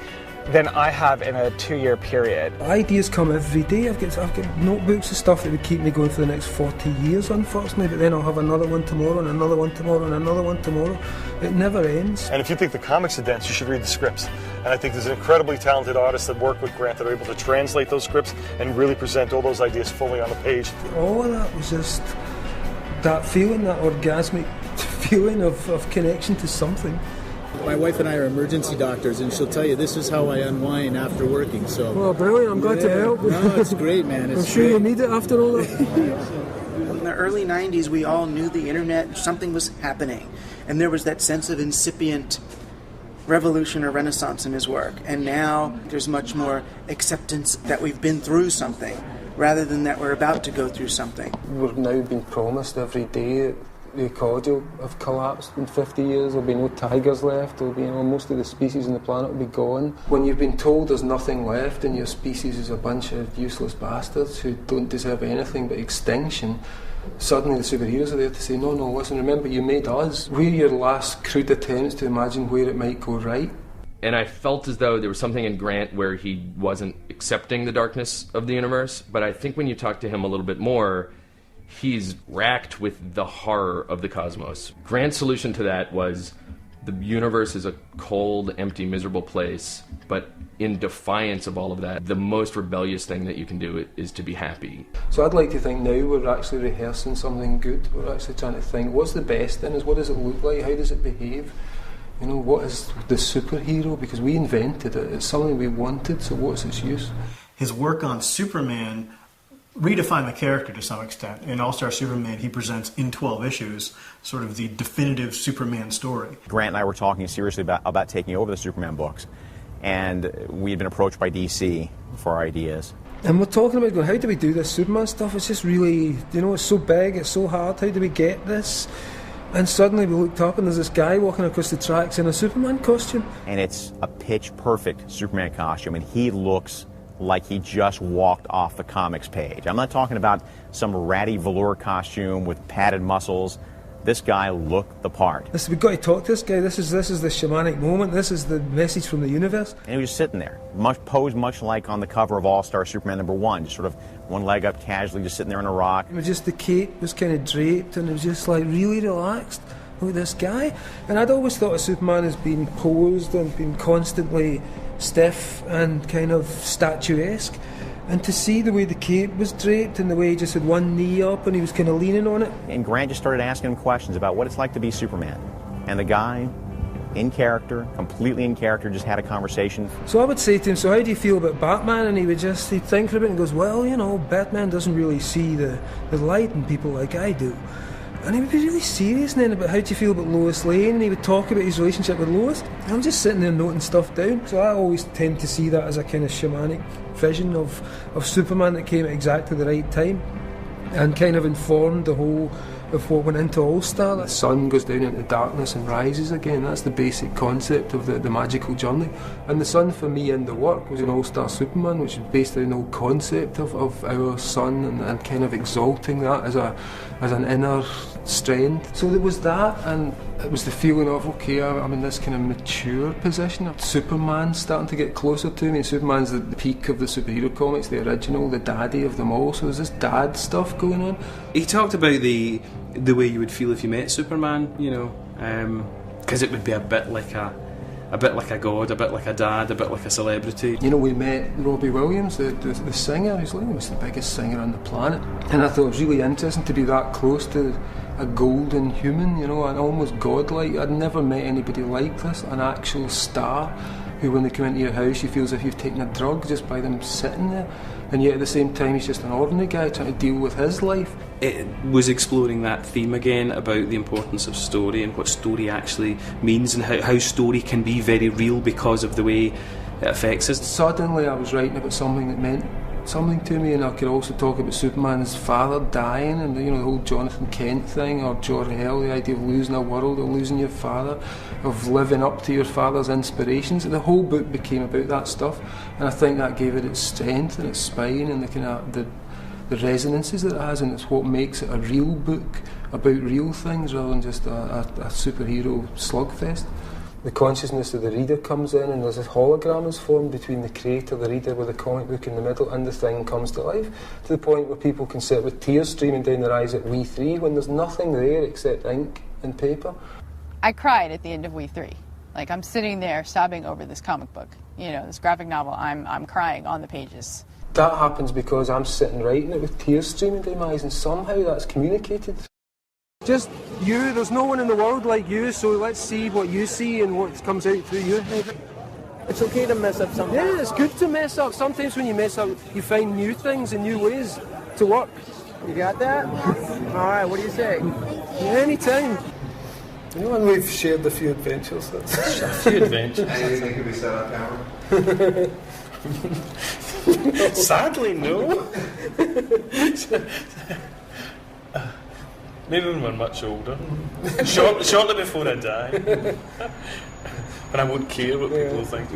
than I have in a 2-year period. Ideas come every day. I've got notebooks of stuff that would keep me going for the next 40 years, unfortunately, but then I'll have another one tomorrow and another one tomorrow and another one tomorrow. It never ends. And if you think the comics are dense, you should read the scripts. And I think there's incredibly talented artists that work with Grant that are able to translate those scripts and really present all those ideas fully on the page. All of that was just that feeling, that orgasmic feeling of connection to something. My wife and I are emergency doctors, and she'll tell you this is how I unwind after working. So. Well, brilliant! I'm glad to help. No, it's great, man. I'm sure you need it after all that. In the early 90s, we all knew the internet, something was happening, and there was that sense of incipient revolution or renaissance in his work. And now there's much more acceptance that we've been through something, rather than that we're about to go through something. We're now being promised every day the ecology will have collapsed in 50 years, there'll be no tigers left, there'll be, most of the species on the planet will be gone. When you've been told there's nothing left and your species is a bunch of useless bastards who don't deserve anything but extinction, suddenly the superheroes are there to say, no, listen, remember you made us. We're your last crude attempts to imagine where it might go right. And I felt as though there was something in Grant where he wasn't accepting the darkness of the universe, but I think when you talk to him a little bit more, he's racked with the horror of the cosmos. Grant's solution to that was the universe is a cold, empty, miserable place, but in defiance of all of that, the most rebellious thing that you can do is to be happy. So I'd like to think now we're actually rehearsing something good. We're actually trying to think, what's the best in us? What does it look like? How does it behave? What is the superhero? Because we invented it. It's something we wanted, so what's its use? His work on Superman redefine the character to some extent. In All-Star Superman, he presents in 12 issues sort of the definitive Superman story. Grant and I were talking seriously about taking over the Superman books, and we had been approached by DC for ideas. And we're talking about going, how do we do this Superman stuff? It's just really, it's so big, it's so hard, how do we get this? And suddenly we looked up and there's this guy walking across the tracks in a Superman costume. And it's a pitch-perfect Superman costume, and he looks like he just walked off the comics page. I'm not talking about some ratty velour costume with padded muscles. This guy looked the part. We've got to talk to this guy. This is the shamanic moment. This is the message from the universe. And he was just sitting there, posed much like on the cover of All-Star Superman #1, just sort of one leg up casually, just sitting there on a rock. It was just the cape was kind of draped and it was just like really relaxed. Look at this guy. And I'd always thought of Superman as being posed and being constantly stiff and kind of statuesque, and to see the way the cape was draped and the way he just had one knee up and he was kind of leaning on it. And Grant just started asking him questions about what it's like to be Superman. And the guy, in character, completely in character, just had a conversation. So I would say to him, so how do you feel about Batman? And he'd think for a bit and goes, well, Batman doesn't really see the light in people like I do. And he would be really serious then about how do you feel about Lois Lane, and he would talk about his relationship with Lois. And I'm just sitting there noting stuff down. So I always tend to see that as a kind of shamanic vision of Superman that came at exactly the right time and kind of informed the whole of what went into All-Star. The sun goes down into darkness and rises again. That's the basic concept of the magical journey. And the sun for me in the work was an All-Star Superman, which is based on an old concept of our sun and kind of exalting that as an inner strength. So there was that, and it was the feeling of, okay, I'm in this kind of mature position. Superman's starting to get closer to me. Superman's the peak of the superhero comics, the original, the daddy of them all. So there's this dad stuff going on. He talked about the way you would feel if you met Superman, because it would be a bit like a god, a bit like a dad, a bit like a celebrity. We met Robbie Williams, the singer. He was the biggest singer on the planet, and I thought it was really interesting to be that close to a golden human, and almost godlike. I'd never met anybody like this, an actual star who, when they come into your house, you feel as if you've taken a drug just by them sitting there. And yet at the same time he's just an ordinary guy trying to deal with his life. It was exploring that theme again about the importance of story and what story actually means, and how story can be very real because of the way it affects us. Suddenly I was writing about something that meant something to me, and I could also talk about Superman's father dying, and the whole Jonathan Kent thing, or Jor-El, the idea of losing a world or losing your father, of living up to your father's inspirations. And the whole book became about that stuff, and I think that gave it its strength and its spine and the kind of the resonances that it has, and it's what makes it a real book about real things rather than just a superhero slugfest. The consciousness of the reader comes in, and there's this hologram is formed between the creator, the reader, with the comic book in the middle, and the thing comes to life, to the point where people can sit with tears streaming down their eyes at We 3 when there's nothing there except ink and paper. I cried at the end of We 3. Like, I'm sitting there sobbing over this comic book, this graphic novel. I'm crying on the pages. That happens because I'm sitting writing it with tears streaming down my eyes, and somehow that's communicated. Just you, there's no one in the world like you, so let's see what you see and what comes out through your head. It's okay to mess up sometimes. Yeah, it's good to mess up. Sometimes when you mess up, you find new things and new ways to work. You got that? Alright, what do you say? Yeah, anytime. And we've shared a few adventures. A few adventures. Anything could be said on camera? Sadly, no. Maybe when we're much older. Shortly before I die. But I won't care what people think.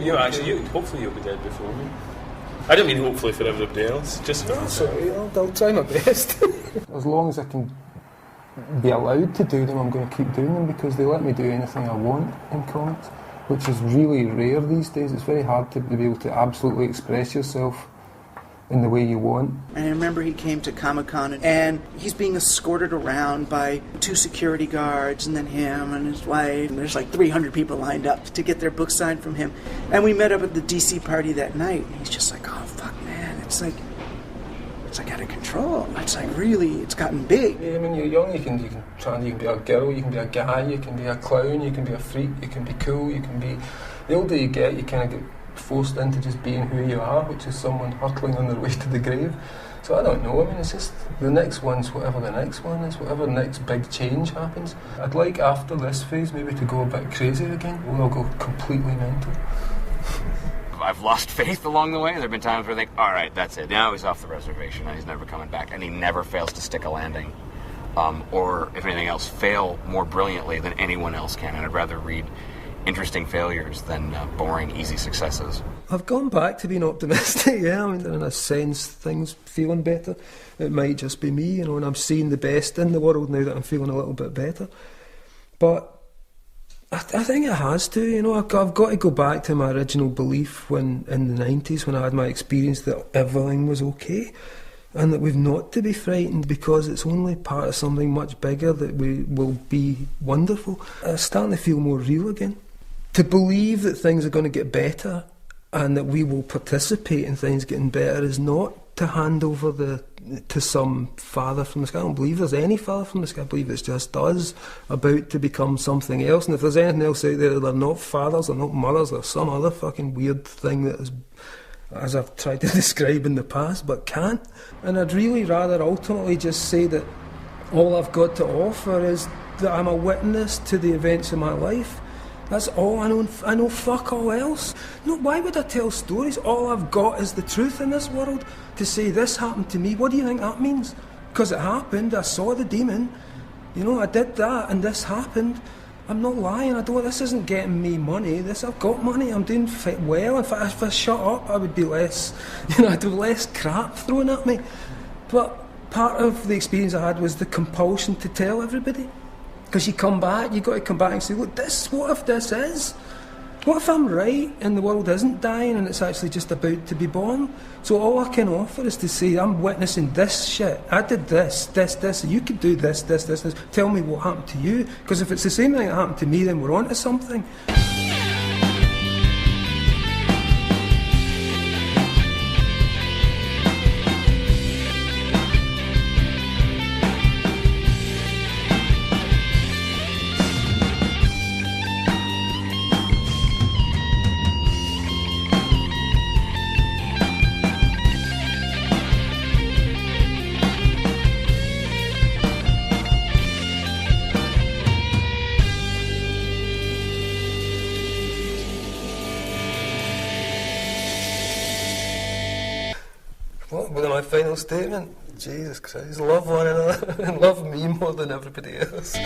Hopefully you'll be dead before me. I don't mean hopefully for everybody else, just for myself. I'll try my best. As long as I can be allowed to do them, I'm going to keep doing them, because they let me do anything I want in comics, which is really rare these days. It's very hard to be able to absolutely express yourself in the way you want. And I remember he came to Comic-Con, and he's being escorted around by 2 security guards, and then him and his wife, and there's like 300 people lined up to get their book signed from him. And we met up at the DC party that night, and he's just like, oh fuck man, it's like out of control. It's like really, it's gotten big. Yeah, I mean, you're young, you can be a girl, you can be a guy, you can be a clown, you can be a freak, you can be cool, you can be... The older you get, you kind of get forced into just being who you are, which is someone hurtling on their way to the grave. So I don't know, I mean, it's just the next one's whatever the next one is, whatever the next big change happens. I'd like after this phase maybe to go a bit crazy again, or I'll go completely mental. I've lost faith along the way. There have been times where I think, all right, that's it. Now he's off the reservation and he's never coming back, and he never fails to stick a landing. Or, if anything else, fail more brilliantly than anyone else can. And I'd rather read interesting failures than boring, easy successes. I've gone back to being optimistic, yeah. I mean, in a sense, things feeling better. It might just be me, and I'm seeing the best in the world now that I'm feeling a little bit better. But I think it has to, I've got to go back to my original belief when, in the 90s, when I had my experience that everything was okay, and that we've not to be frightened because it's only part of something much bigger that will be wonderful. It's starting to feel more real again. To believe that things are going to get better and that we will participate in things getting better is not to hand over to some father from the sky. I don't believe there's any father from the sky. I believe it's just us about to become something else. And if there's anything else out there, they're not fathers, they're not mothers, they're some other fucking weird thing that is, as I've tried to describe in the past, but can't. And I'd really rather ultimately just say that all I've got to offer is that I'm a witness to the events of my life. That's all I know. I know fuck all else. No, why would I tell stories? All I've got is the truth in this world. To say this happened to me, what do you think that means? Because it happened, I saw the demon, I did that and this happened. I'm not lying, this isn't getting me money, I've got money, I'm doing well. In fact, if I shut up, I would be less, I'd have less crap thrown at me. But part of the experience I had was the compulsion to tell everybody. Because you've got to come back and say, look, what if this is? What if I'm right and the world isn't dying and it's actually just about to be born? So all I can offer is to say, I'm witnessing this shit. I did this, you could do this. Tell me what happened to you. Because if it's the same thing that happened to me, then we're on to something. What am my final statement? Jesus Christ, love one another and love me more than everybody else.